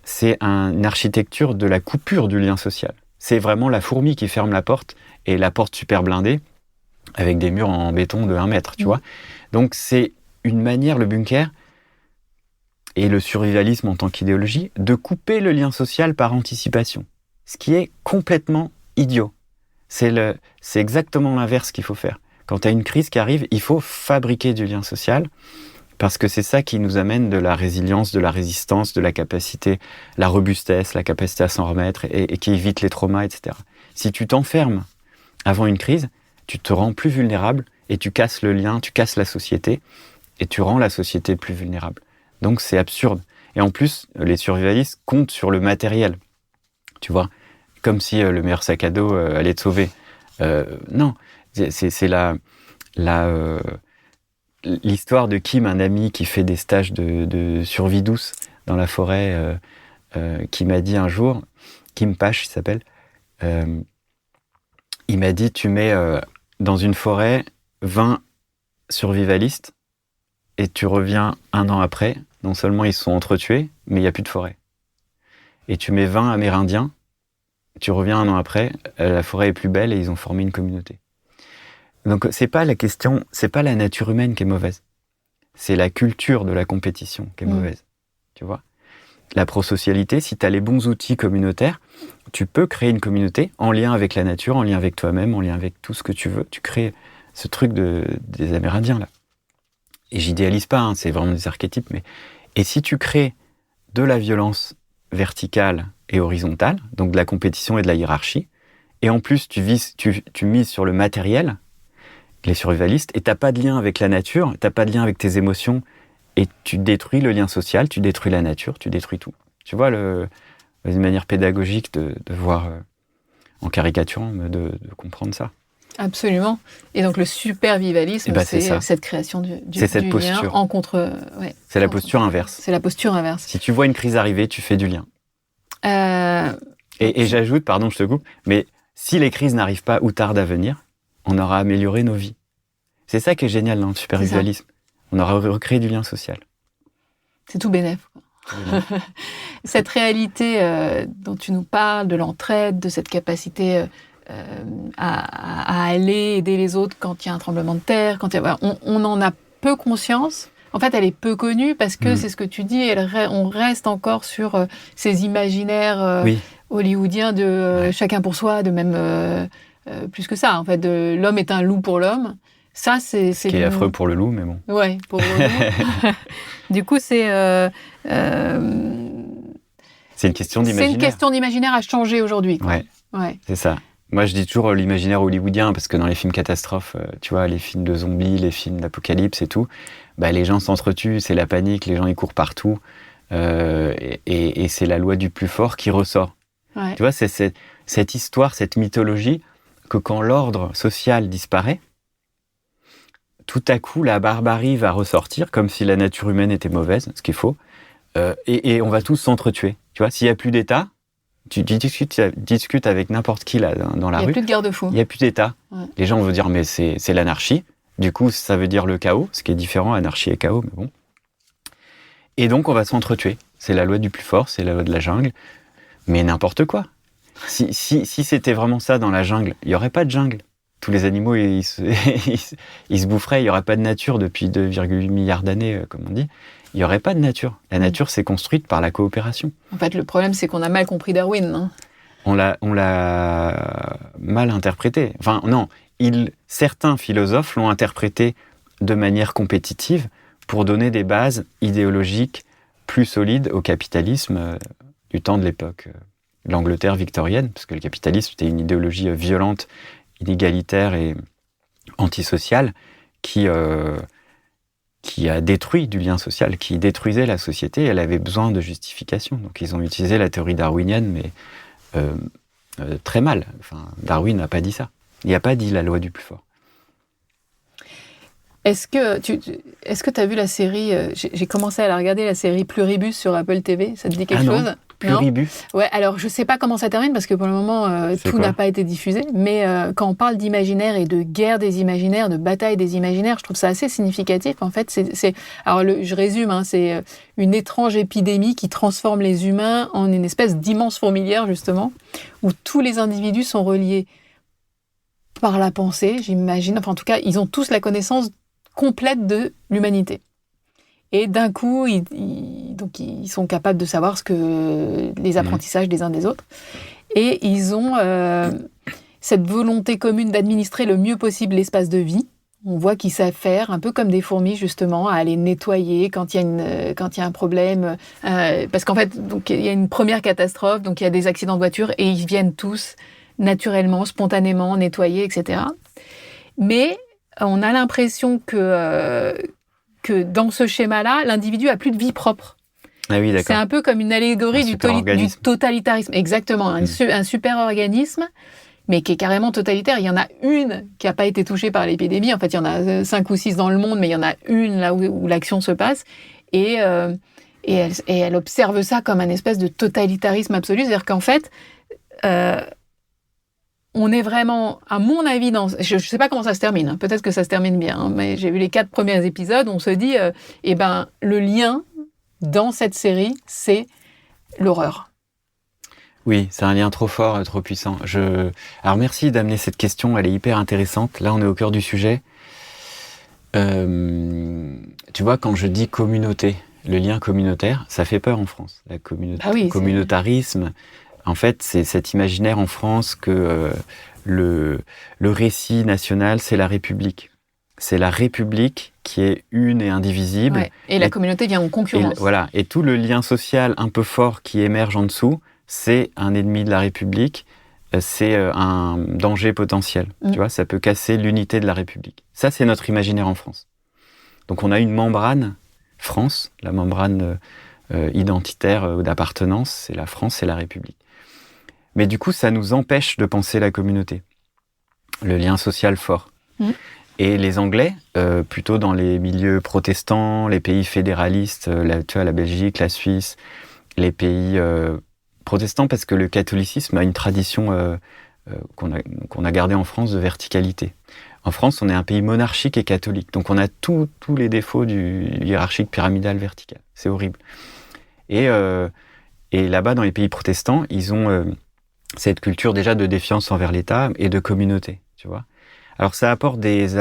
c'est une architecture de la coupure du lien social. C'est vraiment la fourmi qui ferme la porte et la porte super blindée avec des murs en béton de 1 mètre, tu vois. Donc c'est une manière, le bunker et le survivalisme en tant qu'idéologie, de couper le lien social par anticipation. Ce qui est complètement idiot. C'est exactement l'inverse qu'il faut faire. Quand tu as une crise qui arrive, il faut fabriquer du lien social parce que c'est ça qui nous amène de la résilience, de la résistance, de la capacité, la robustesse, la capacité à s'en remettre et qui évite les traumas, etc. Si tu t'enfermes avant une crise, tu te rends plus vulnérable et tu casses le lien, tu casses la société et tu rends la société plus vulnérable. Donc c'est absurde. Et en plus, les survivalistes comptent sur le matériel. Tu vois, comme si le meilleur sac à dos allait te sauver. Non, c'est l'histoire de Kim, un ami qui fait des stages de survie douce dans la forêt, qui m'a dit un jour, Kim Pache il s'appelle, il m'a dit tu mets dans une forêt 20 survivalistes et tu reviens 1 an après, non seulement ils se sont entretués, mais il n'y a plus de forêt. Et tu mets 20 Amérindiens, tu reviens 1 an après, la forêt est plus belle et ils ont formé une communauté. Donc c'est pas la question, c'est pas la nature humaine qui est mauvaise, c'est la culture de la compétition qui est mauvaise, tu vois. La prosocialité, si tu as les bons outils communautaires, tu peux créer une communauté en lien avec la nature, en lien avec toi-même, en lien avec tout ce que tu veux. Tu crées ce truc des Amérindiens là. Et j'idéalise pas, hein, c'est vraiment des archétypes, mais et si tu crées de la violence verticale et horizontale, donc de la compétition et de la hiérarchie. Et en plus, tu mises sur le matériel, les survivalistes, et t'as pas de lien avec la nature, t'as pas de lien avec tes émotions, et tu détruis le lien social, tu détruis la nature, tu détruis tout. Tu vois, une manière pédagogique de voir, en caricaturant, de comprendre ça. Absolument. Et donc le supervivalisme, c'est cette création du cette lien posture. en contre... Ouais, c'est la posture inverse. C'est la posture inverse. Si tu vois une crise arriver, tu fais du lien. Et j'ajoute, pardon, je te coupe, mais si les crises n'arrivent pas ou tardent à venir, on aura amélioré nos vies. C'est ça qui est génial dans le supervivalisme. On aura recréé du lien social. C'est tout bénef. Cette réalité dont tu nous parles, de l'entraide, de cette capacité à aller aider les autres quand il y a un tremblement de terre, on en a peu conscience. En fait, elle est peu connue parce que c'est ce que tu dis, on reste encore sur ces imaginaires hollywoodiens de chacun pour soi, de même plus que ça. En fait, l'homme est un loup pour l'homme. Ça, c'est ce qui est affreux pour le loup, mais bon. Ouais, pour le loup. Du coup, c'est une question d'imaginaire. C'est une question d'imaginaire à changer aujourd'hui. Ouais. C'est ça. Moi, je dis toujours l'imaginaire hollywoodien, parce que dans les films catastrophes, tu vois, les films de zombies, les films d'apocalypse et tout, les gens s'entretuent, c'est la panique, les gens ils courent partout, et c'est la loi du plus fort qui ressort. Ouais. Tu vois, c'est cette histoire, cette mythologie, que quand l'ordre social disparaît, tout à coup, la barbarie va ressortir, comme si la nature humaine était mauvaise, ce qui est faux, et on va tous s'entretuer. Tu vois, s'il n'y a plus d'État, tu discutes avec n'importe qui là, dans la rue. Il n'y a plus de garde-fou. Il n'y a plus d'État. Ouais. Les gens vont dire, mais c'est l'anarchie. Du coup, ça veut dire le chaos, ce qui est différent, anarchie et chaos, mais bon. Et donc, on va s'entretuer. C'est la loi du plus fort, c'est la loi de la jungle. Mais n'importe quoi. Si c'était vraiment ça dans la jungle, il n'y aurait pas de jungle. Tous les animaux, ils se boufferaient. Il n'y aurait pas de nature depuis 2,8 milliards d'années, comme on dit. Il n'y aurait pas de nature. La nature s'est construite par la coopération. En fait, le problème, c'est qu'on a mal compris Darwin. Hein. On l'a mal interprété. Enfin, non. Certains philosophes l'ont interprété de manière compétitive pour donner des bases idéologiques plus solides au capitalisme du temps de l'époque de l'Angleterre victorienne, parce que le capitalisme, c'était une idéologie violente, inégalitaire et antisociale qui a détruit du lien social, qui détruisait la société. Elle avait besoin de justification. Donc ils ont utilisé la théorie darwinienne, mais très mal. Enfin, Darwin n'a pas dit ça. Il n'a pas dit la loi du plus fort. Est-ce que tu as vu la série j'ai commencé à la regarder, la série Pluribus sur Apple TV. Ça te dit quelque chose ? Pluribus. Ouais, alors je sais pas comment ça termine parce que pour le moment tout n'a pas été diffusé, mais quand on parle d'imaginaire et de guerre des imaginaires, de bataille des imaginaires, je trouve ça assez significatif. En fait, je résume, hein, c'est une étrange épidémie qui transforme les humains en une espèce d'immense fourmilière justement, où tous les individus sont reliés par la pensée, j'imagine. Enfin, en tout cas, ils ont tous la connaissance complète de l'humanité. Et d'un coup, ils sont capables de savoir les apprentissages des uns des autres. Et ils ont cette volonté commune d'administrer le mieux possible l'espace de vie. On voit qu'ils savent faire, un peu comme des fourmis, justement, à aller nettoyer quand il y a un problème. Parce qu'en fait, donc, il y a une première catastrophe, donc il y a des accidents de voiture, et ils viennent tous, naturellement, spontanément, nettoyer, etc. Mais on a l'impression que dans ce schéma-là, l'individu a plus de vie propre. Ah oui, d'accord. C'est un peu comme une allégorie du totalitarisme. Exactement, un super-organisme, mais qui est carrément totalitaire. Il y en a une qui n'a pas été touchée par l'épidémie. En fait, il y en a 5 ou 6 dans le monde, mais il y en a une là où l'action se passe. Et elle observe ça comme un espèce de totalitarisme absolu. C'est-à-dire qu'en fait... on est vraiment, à mon avis, je ne sais pas comment ça se termine, hein, peut-être que ça se termine bien, hein, mais j'ai vu les 4 premiers épisodes, on se dit, le lien dans cette série, c'est l'horreur. Oui, c'est un lien trop fort, trop puissant. Alors merci d'amener cette question, elle est hyper intéressante. Là, on est au cœur du sujet. Tu vois, quand je dis communauté, le lien communautaire, ça fait peur en France. La communautarisme... En fait, c'est cet imaginaire en France que le récit national, c'est la République. c'est la République qui est une et indivisible. Ouais. Et la communauté vient en concurrence. Et tout le lien social un peu fort qui émerge en dessous, c'est un ennemi de la République, c'est un danger potentiel. Tu vois, ça peut casser l'unité de la République. Ça, c'est notre imaginaire en France. Donc on a une membrane France, la membrane identitaire d'appartenance, c'est la France, c'est la République. Mais du coup, ça nous empêche de penser la communauté, le lien social fort. Et les Anglais, plutôt dans les milieux protestants, les pays fédéralistes, tu vois, la Belgique, la Suisse, les pays protestants, parce que le catholicisme a une tradition qu'on a gardée en France de verticalité. En France, on est un pays monarchique et catholique, donc on a tous les défauts du hiérarchique pyramidal vertical. C'est horrible. Et là-bas, dans les pays protestants, ils ont cette culture déjà de défiance envers l'État et de communauté, tu vois. Alors ça apporte des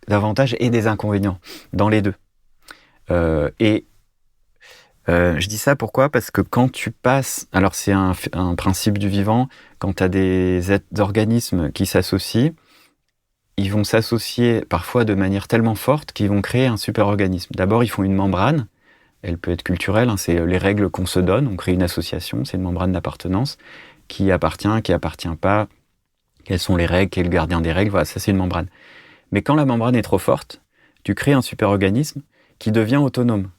avantages et des inconvénients dans les deux. Je dis ça pourquoi ? Parce que quand tu passes... Alors c'est un principe du vivant, quand tu as des organismes qui s'associent, ils vont s'associer parfois de manière tellement forte qu'ils vont créer un super-organisme. D'abord, ils font une membrane, elle peut être culturelle, hein, c'est les règles qu'on se donne, on crée une association, c'est une membrane d'appartenance, qui appartient pas, quelles sont les règles, qui est le gardien des règles, voilà, ça c'est une membrane. Mais quand la membrane est trop forte, tu crées un super-organisme qui devient autonome.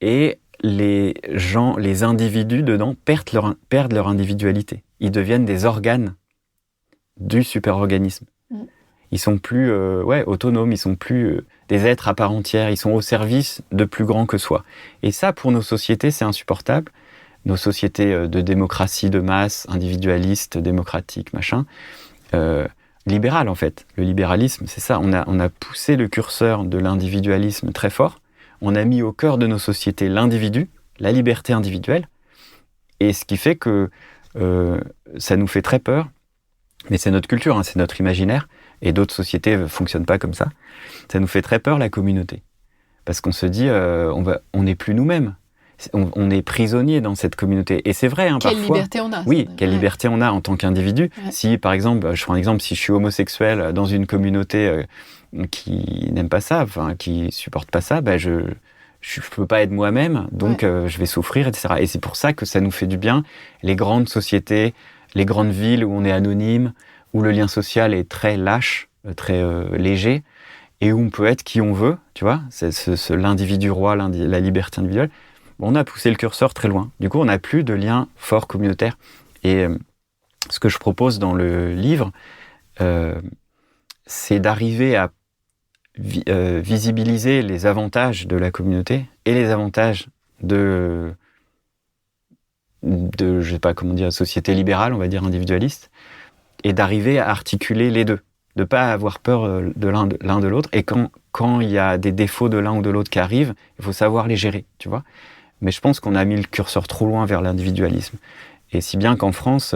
Et les gens, les individus dedans perdent leur individualité. Ils deviennent des organes du super-organisme. Ils sont plus autonomes, ils sont plus des êtres à part entière, ils sont au service de plus grand que soi. Et ça, pour nos sociétés, c'est insupportable. Nos sociétés de démocratie de masse, individualistes, démocratiques, machin, libérales en fait. Le libéralisme, c'est ça. On a poussé le curseur de l'individualisme très fort. On a mis au cœur de nos sociétés l'individu, la liberté individuelle, et ce qui fait que ça nous fait très peur. Mais c'est notre culture, hein, c'est notre imaginaire, et d'autres sociétés ne fonctionnent pas comme ça. Ça nous fait très peur, la communauté. Parce qu'on se dit, on n'est plus nous-mêmes. On est prisonnier dans cette communauté. Et c'est vrai, hein, quelle parfois... liberté on a. Oui, quelle liberté on a en tant qu'individu. Ouais. Si, par exemple, je prends un exemple, si je suis homosexuel dans une communauté qui n'aime pas ça, enfin, qui supporte pas ça, je peux pas être moi-même, donc je vais souffrir, etc. Et c'est pour ça que ça nous fait du bien. Les grandes sociétés, les grandes villes où on est anonyme, où le lien social est très lâche, très léger, et où on peut être qui on veut, tu vois, c'est l'individu roi, la liberté individuelle. On a poussé le curseur très loin. Du coup, on n'a plus de lien fort communautaire. Et ce que je propose dans le livre, c'est d'arriver à visibiliser les avantages de la communauté et les avantages de je sais pas comment dire, société libérale, on va dire individualiste, et d'arriver à articuler les deux, de pas avoir peur de l'un de l'autre. Et quand il y a des défauts de l'un ou de l'autre qui arrivent, il faut savoir les gérer, tu vois. Mais je pense qu'on a mis le curseur trop loin vers l'individualisme. Et si bien qu'en France,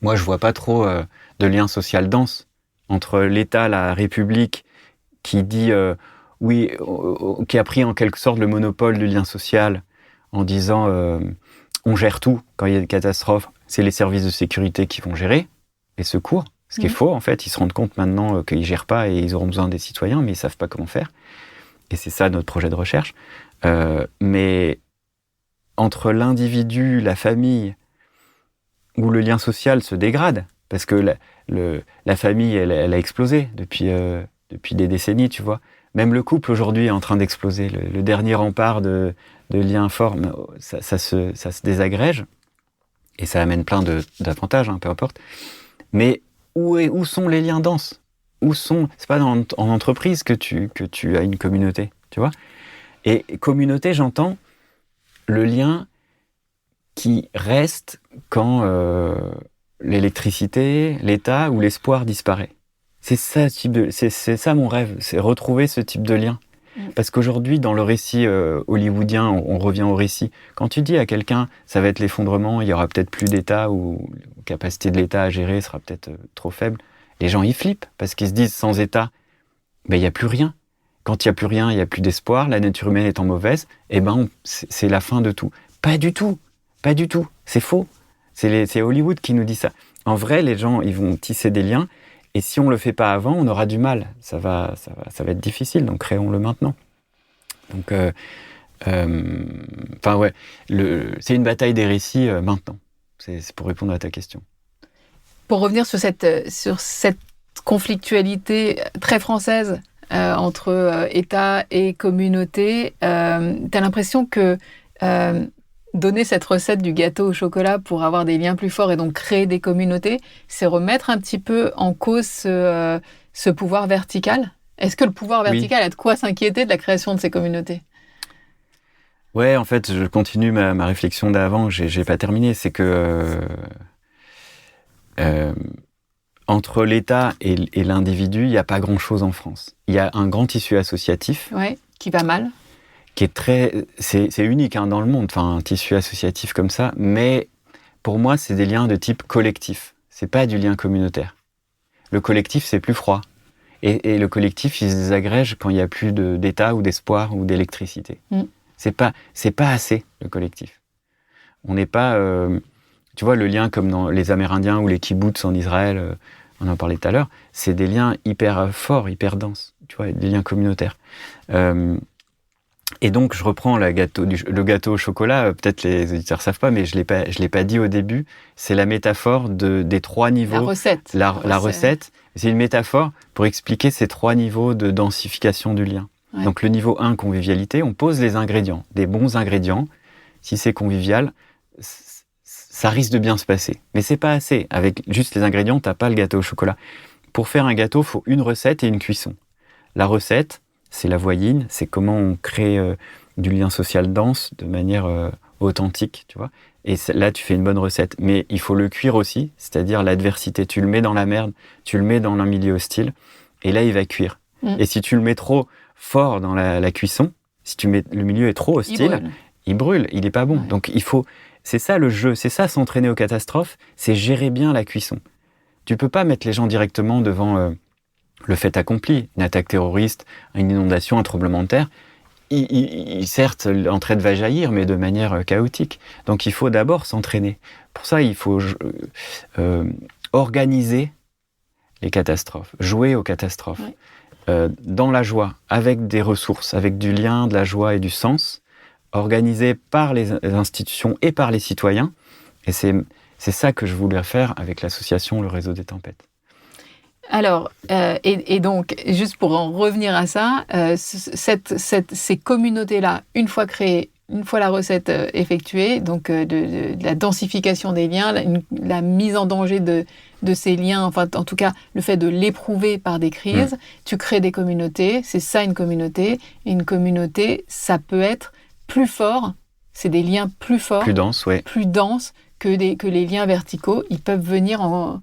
moi, je vois pas trop de lien social dense entre l'État, la République, qui dit qui a pris en quelque sorte le monopole du lien social en disant on gère tout quand il y a une catastrophe, c'est les services de sécurité qui vont gérer, les secours. Ce qui est faux, en fait, ils se rendent compte maintenant qu'ils gèrent pas et ils auront besoin des citoyens, mais ils savent pas comment faire. Et c'est ça notre projet de recherche. Mais entre l'individu, la famille, où le lien social se dégrade, parce que la famille, elle a explosé depuis des décennies, tu vois. Même le couple aujourd'hui est en train d'exploser. Le dernier rempart de liens forts, ça se désagrège, et ça amène plein d'avantages, hein, peu importe. Mais où sont les liens denses ? C'est pas en entreprise que tu as une communauté, tu vois. Et communauté, j'entends le lien qui reste quand l'électricité, l'État ou l'espoir disparaît. C'est ça mon rêve, c'est retrouver ce type de lien. Parce qu'aujourd'hui, dans le récit hollywoodien, on revient au récit. Quand tu dis à quelqu'un, ça va être l'effondrement, il y aura peut-être plus d'État, ou la capacité de l'État à gérer sera peut-être trop faible, les gens y flippent, parce qu'ils se disent, sans État, il n'y a plus rien. Quand il n'y a plus rien, il n'y a plus d'espoir, la nature humaine étant mauvaise, c'est la fin de tout. Pas du tout, c'est faux. C'est Hollywood qui nous dit ça. En vrai, les gens, ils vont tisser des liens, Et si on le fait pas avant, on aura du mal. Ça va être difficile. Donc créons-le maintenant. Donc, ouais, c'est une bataille des récits maintenant. C'est pour répondre à ta question. Pour revenir sur cette conflictualité très française entre État et communauté, tu as l'impression que donner cette recette du gâteau au chocolat pour avoir des liens plus forts et donc créer des communautés, c'est remettre un petit peu en cause ce pouvoir vertical? Est-ce que le pouvoir vertical a de quoi s'inquiéter de la création de ces communautés? Ouais, en fait, je continue ma réflexion d'avant, j'ai pas terminé. C'est que entre l'État et l'individu, il n'y a pas grand-chose en France. Il y a un grand tissu associatif. Ouais, qui va mal. Qui est c'est unique dans le monde, un tissu associatif comme ça, mais pour moi, c'est des liens de type collectif. C'est pas du lien communautaire. Le collectif, c'est plus froid. Et le collectif, il se désagrège quand il n'y a plus d'État ou d'espoir ou d'électricité. C'est pas assez, le collectif. On n'est pas... tu vois, le lien comme dans les Amérindiens ou les kibboutz en Israël, on en parlait tout à l'heure, c'est des liens hyper forts, hyper denses, tu vois, des liens communautaires. Et donc, je reprends le gâteau au chocolat. Peut-être les auditeurs savent pas, mais je l'ai pas dit au début. C'est la métaphore des 3 niveaux. La recette. C'est une métaphore pour expliquer ces 3 niveaux de densification du lien. Ouais. Donc, le niveau 1, convivialité, on pose les ingrédients, des bons ingrédients. Si c'est convivial, ça risque de bien se passer. Mais c'est pas assez. Avec juste les ingrédients, t'as pas le gâteau au chocolat. Pour faire un gâteau, il faut une recette et une cuisson. La recette, c'est la voyine, c'est comment on crée du lien social dense de manière authentique, tu vois. Et là, tu fais une bonne recette. Mais il faut le cuire aussi, c'est-à-dire l'adversité. Tu le mets dans la merde, tu le mets dans un milieu hostile, et là, il va cuire. Et si tu le mets trop fort dans la cuisson, si le milieu est trop hostile, il brûle, il est pas bon. Ouais. Donc, c'est ça le jeu, c'est ça s'entraîner aux catastrophes, c'est gérer bien la cuisson. Tu peux pas mettre les gens directement devant... le fait accompli, une attaque terroriste, une inondation, un tremblement de terre, certes, l'entraide va jaillir, mais de manière chaotique. Donc, il faut d'abord s'entraîner. Pour ça, il faut organiser les catastrophes, jouer aux catastrophes, dans la joie, avec des ressources, avec du lien, de la joie et du sens, organisé par les institutions et par les citoyens. Et c'est ça que je voulais faire avec l'association Le Réseau des Tempêtes. Alors, et donc, juste pour en revenir à ça, ces communautés-là, une fois créées, une fois la recette effectuée, donc de la densification des liens, la mise en danger de ces liens, enfin en tout cas le fait de l'éprouver par des crises, tu crées des communautés, c'est ça une communauté. Et une communauté, ça peut être plus fort, c'est des liens plus forts, plus denses que les liens verticaux. Ils peuvent venir en...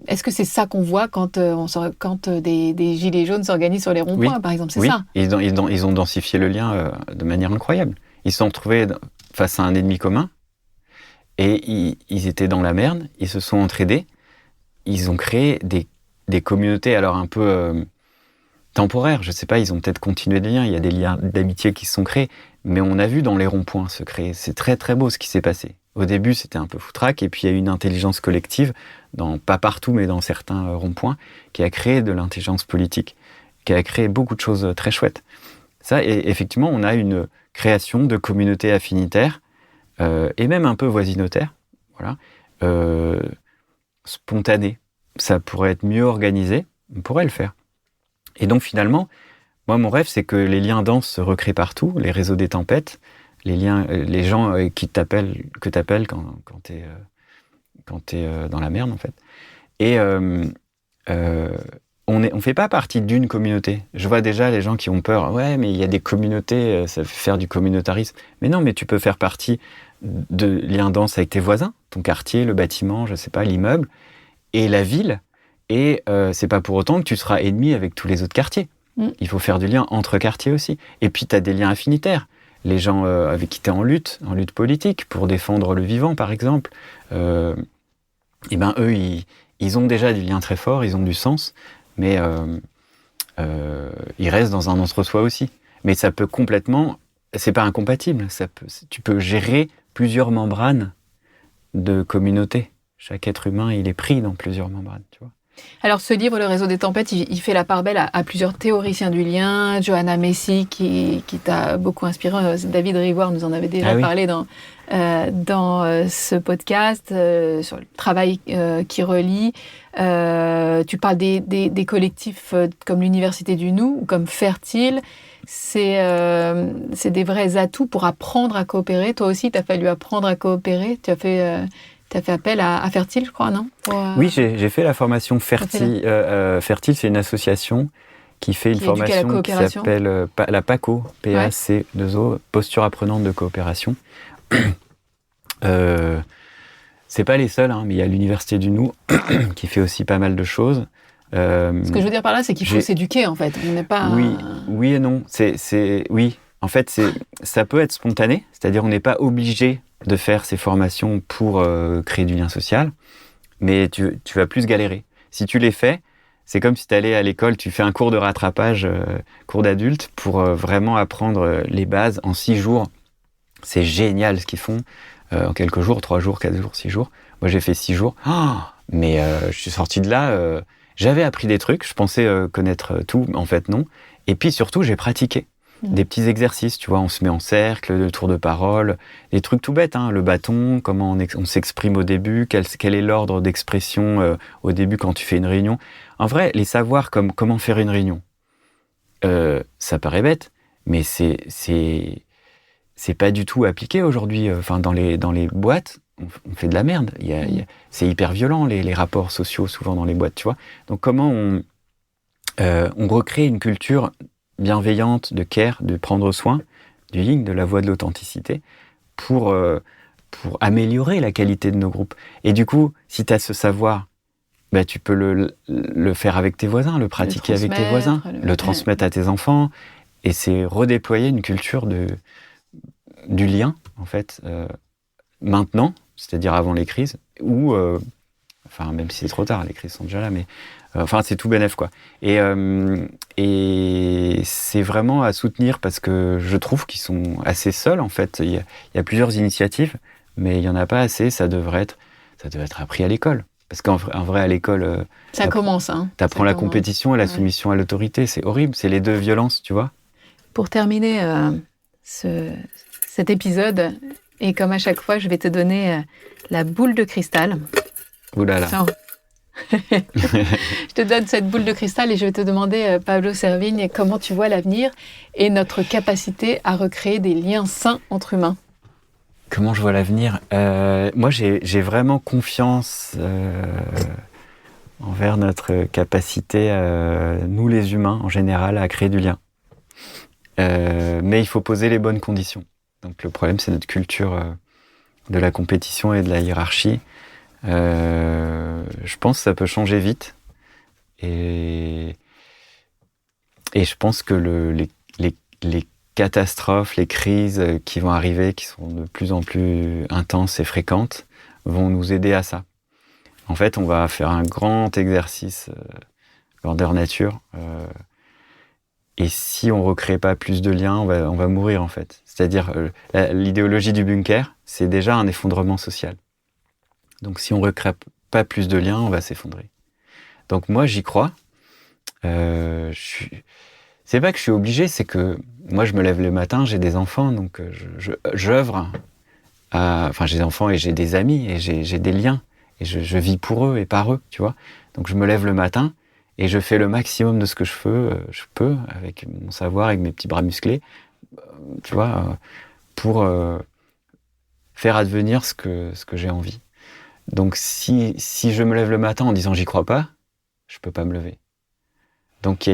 Est-ce que c'est ça qu'on voit quand des gilets jaunes s'organisent sur les ronds-points, par exemple? C'est ça. Ils ont densifié le lien de manière incroyable. Ils se sont retrouvés face à un ennemi commun et ils étaient dans la merde, ils se sont entraidés, ils ont créé des communautés, alors un peu temporaires, je sais pas, ils ont peut-être continué des liens, il y a des liens d'amitié qui se sont créés, mais on a vu dans les ronds-points se créer. C'est très très beau ce qui s'est passé. Au début, c'était un peu foutraque, et puis il y a eu une intelligence collective, pas partout, mais dans certains ronds-points, qui a créé de l'intelligence politique, qui a créé beaucoup de choses très chouettes. Ça, et effectivement, on a une création de communautés affinitaires, et même un peu voisinotaires, voilà, spontanées. Ça pourrait être mieux organisé, on pourrait le faire. Et donc finalement, moi, mon rêve, c'est que les liens denses se recréent partout, les réseaux des tempêtes, les gens que t'appelles quand t'es dans la merde, en fait. Et on fait pas partie d'une communauté. Je vois déjà les gens qui ont peur. Ouais, mais il y a des communautés, ça fait faire du communautarisme. Mais non, mais tu peux faire partie de liens denses avec tes voisins, ton quartier, le bâtiment, je sais pas, l'immeuble, et la ville. Et c'est pas pour autant que tu seras ennemi avec tous les autres quartiers. Il faut faire du lien entre quartiers aussi. Et puis, tu as des liens affinitaires. Les gens avec qui tu es en lutte politique, pour défendre le vivant, par exemple, eux, ils ont déjà du lien très fort, ils ont du sens, mais ils restent dans un entre-soi aussi. Mais ça peut complètement... C'est pas incompatible. Tu peux gérer plusieurs membranes de communauté. Chaque être humain, il est pris dans plusieurs membranes, tu vois. Alors, ce livre, Le réseau des tempêtes, il fait la part belle à plusieurs théoriciens du lien. Johanna Macy, qui t'a beaucoup inspiré. David Rivoire nous en avait déjà parlé dans ce podcast, sur le travail qui relie. Tu parles des collectifs comme l'Université du Nou ou comme Fertile. C'est des vrais atouts pour apprendre à coopérer. Toi aussi, tu as fallu apprendre à coopérer. Tu as fait appel à Fertile, je crois, non? Oui, j'ai fait la formation Fertile. Fertile, c'est une association qui fait une formation qui s'appelle la PACO, P-A-C-2-O, Posture apprenante de coopération. C'est pas les seuls, mais il y a l'Université du Nou qui fait aussi pas mal de choses. Ce que je veux dire par là, c'est qu'il faut s'éduquer, en fait. On n'est pas... Oui et non. Oui, en fait, ça peut être spontané, c'est-à-dire on n'est pas obligé de faire ces formations pour créer du lien social, mais tu vas plus galérer. Si tu les fais, c'est comme si tu allais à l'école, tu fais un cours de rattrapage, cours d'adulte, pour vraiment apprendre les bases en 6 jours. C'est génial ce qu'ils font en quelques jours, 3 jours, 4 jours, 6 jours. Moi, j'ai fait 6 jours. Mais je suis sorti de là, j'avais appris des trucs, je pensais connaître tout, en fait non. Et puis surtout, j'ai pratiqué. Des petits exercices, tu vois, on se met en cercle, le tour de parole, des trucs tout bêtes, le bâton, comment on s'exprime au début, quel est l'ordre d'expression au début quand tu fais une réunion. En vrai, les savoirs comme comment faire une réunion, ça paraît bête, mais c'est pas du tout appliqué aujourd'hui. Enfin, dans les boîtes, on fait de la merde. C'est hyper violent, les rapports sociaux, souvent dans les boîtes, tu vois. Donc, comment on recrée une culture bienveillante, de care, de prendre soin, du yin, de la voie de l'authenticité, pour améliorer la qualité de nos groupes. Et du coup, si tu as ce savoir, tu peux le faire avec tes voisins, le pratiquer avec tes voisins, le transmettre à tes enfants, et c'est redéployer une culture du lien, en fait, maintenant, c'est-à-dire avant les crises, ou, même si c'est trop tard, les crises sont déjà là, mais c'est tout bénef, quoi. Et c'est vraiment à soutenir parce que je trouve qu'ils sont assez seuls, en fait. Il y a plusieurs initiatives, mais il n'y en a pas assez. Ça devrait être appris à l'école. Parce qu'en vrai, à l'école... ça commence, T'apprends la compétition et la soumission à l'autorité. C'est horrible, c'est les deux violences, tu vois. Pour terminer cet épisode, et comme à chaque fois, je vais te donner la boule de cristal. Ouh là là. Je te donne cette boule de cristal et je vais te demander, Pablo Servigne, comment tu vois l'avenir et notre capacité à recréer des liens sains entre humains. Comment je vois l'avenir ? Moi, j'ai vraiment confiance envers notre capacité, nous les humains en général, à créer du lien. Mais il faut poser les bonnes conditions. Donc le problème, c'est notre culture de la compétition et de la hiérarchie. Je pense que ça peut changer vite. Et je pense que les catastrophes, les crises qui vont arriver, qui sont de plus en plus intenses et fréquentes, vont nous aider à ça. En fait, on va faire un grand exercice grandeur nature. Et si on ne recrée pas plus de liens, on va mourir, en fait. C'est-à-dire, l'idéologie du bunker, c'est déjà un effondrement social. Donc, si on ne recrée pas plus de liens, on va s'effondrer. Donc, moi, j'y crois. C'est pas que je suis obligé, c'est que moi, je me lève le matin, j'ai des enfants, donc j'œuvre. J'ai des enfants et j'ai des amis et j'ai des liens. Et je vis pour eux et par eux, tu vois. Donc, je me lève le matin et je fais le maximum de ce que je peux, avec mon savoir, avec mes petits bras musclés, tu vois, pour faire advenir ce que j'ai envie. Donc, si je me lève le matin en disant « j'y crois pas », je peux pas me lever. Donc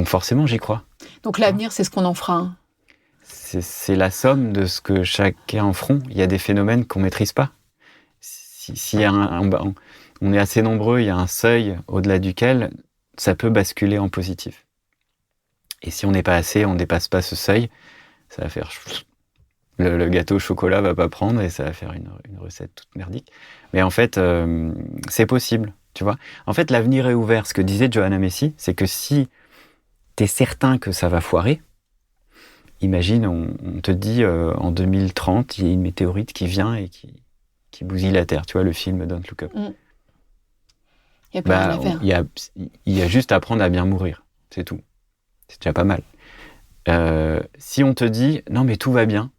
forcément, j'y crois. Donc, l'avenir, c'est ce qu'on en fera. C'est la somme de ce que chacun en feront. Il y a des phénomènes qu'on maîtrise pas. Si on est assez nombreux, il y a un seuil au-delà duquel ça peut basculer en positif. Et si on n'est pas assez, on ne dépasse pas ce seuil, ça va faire... Le gâteau au chocolat va pas prendre et ça va faire une recette toute merdique. Mais en fait, c'est possible, tu vois. En fait, l'avenir est ouvert. Ce que disait Johanna Macy, c'est que si tu es certain que ça va foirer, imagine, on te dit en 2030, il y a une météorite qui vient et qui bousille la Terre. Tu vois, le film Don't Look Up. Il n'y a plus rien à faire. Il y a juste à apprendre à bien mourir. C'est tout. C'est déjà pas mal. Si on te dit, non, mais tout va bien,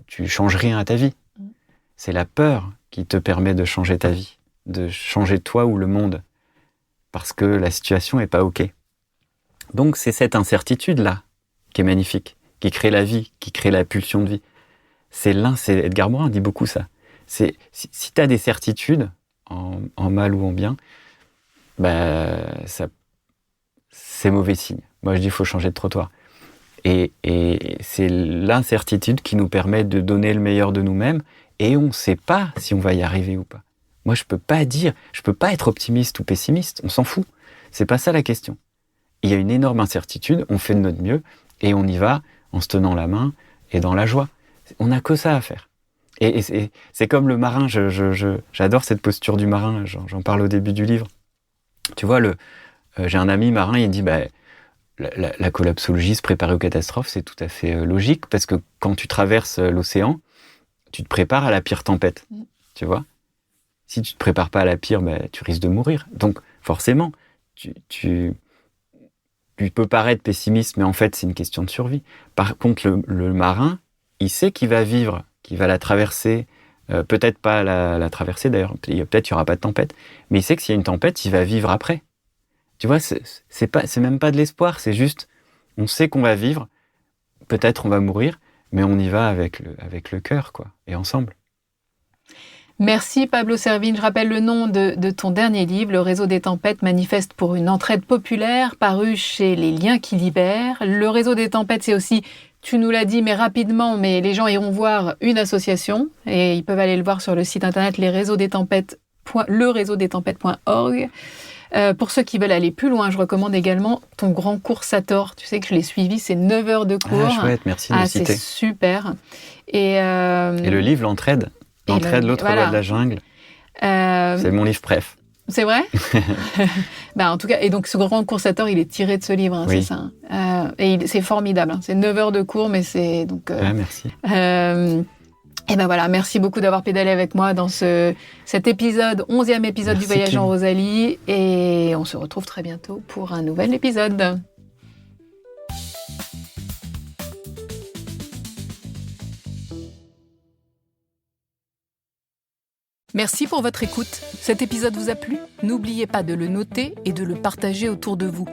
tu changes rien à ta vie. C'est la peur qui te permet de changer ta vie, de changer toi ou le monde, parce que la situation est pas OK. Donc c'est cette incertitude-là qui est magnifique, qui crée la vie, qui crée la pulsion de vie. C'est Edgar Morin dit beaucoup ça. Si tu as des certitudes, en mal ou en bien, c'est mauvais signe. Moi je dis il faut changer de trottoir. Et c'est l'incertitude qui nous permet de donner le meilleur de nous-mêmes, et on ne sait pas si on va y arriver ou pas. Moi je peux pas être optimiste ou pessimiste, on s'en fout. C'est pas ça la question. Il y a une énorme incertitude, on fait de notre mieux, et on y va en se tenant la main et dans la joie. On n'a que ça à faire. Et c'est comme le marin, j'adore cette posture du marin, j'en parle au début du livre. Tu vois, j'ai un ami marin, il dit, la collapsologie, se préparer aux catastrophes, c'est tout à fait logique, parce que quand tu traverses l'océan, tu te prépares à la pire tempête, tu vois. Si tu te prépares pas à la pire, tu risques de mourir. Donc, forcément, tu peux paraître pessimiste, mais en fait, c'est une question de survie. Par contre, le marin, il sait qu'il va vivre, qu'il va la traverser, peut-être pas la traverser d'ailleurs, peut-être il y aura pas de tempête, mais il sait que s'il y a une tempête, il va vivre après. Tu vois, c'est même pas de l'espoir, c'est juste, on sait qu'on va vivre, peut-être on va mourir, mais on y va avec le cœur, quoi, et ensemble. Merci Pablo Servigne. Je rappelle le nom de ton dernier livre, Le Réseau des Tempêtes, manifeste pour une entraide populaire, paru chez Les Liens qui Libèrent. Le Réseau des Tempêtes, c'est aussi, tu nous l'as dit, mais rapidement, mais les gens iront voir une association, et ils peuvent aller le voir sur le site internet leréseaudestempêtes.org. Pour ceux qui veulent aller plus loin, je recommande également ton grand cours Sator. Tu sais que je l'ai suivi, c'est 9 heures de cours. Ah, chouette, merci de le citer. C'est super. Et le livre, L'Entraide, l'autre loi de la jungle, c'est mon livre préf. C'est vrai. En tout cas, et donc ce grand cours Sator, il est tiré de ce livre, oui. c'est ça. Et c'est formidable. C'est 9 heures de cours, mais c'est donc. Merci. Et voilà, merci beaucoup d'avoir pédalé avec moi dans cet épisode, 11e épisode du Voyage en Rosalie. Et on se retrouve très bientôt pour un nouvel épisode. Merci pour votre écoute. Cet épisode vous a plu ? N'oubliez pas de le noter et de le partager autour de vous.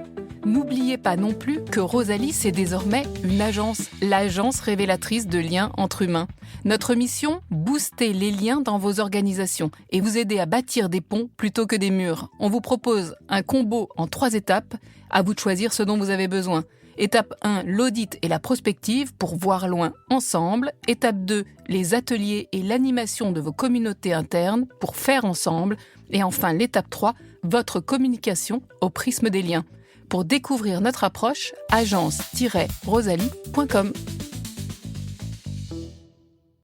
N'oubliez pas non plus que Rosalie, c'est désormais une agence, l'agence révélatrice de liens entre humains. Notre mission, booster les liens dans vos organisations et vous aider à bâtir des ponts plutôt que des murs. On vous propose un combo en 3 étapes, à vous de choisir ce dont vous avez besoin. Étape 1, l'audit et la prospective pour voir loin ensemble. Étape 2, les ateliers et l'animation de vos communautés internes pour faire ensemble. Et enfin, l'étape 3, votre communication au prisme des liens. Pour découvrir notre approche, agence-rosalie.com.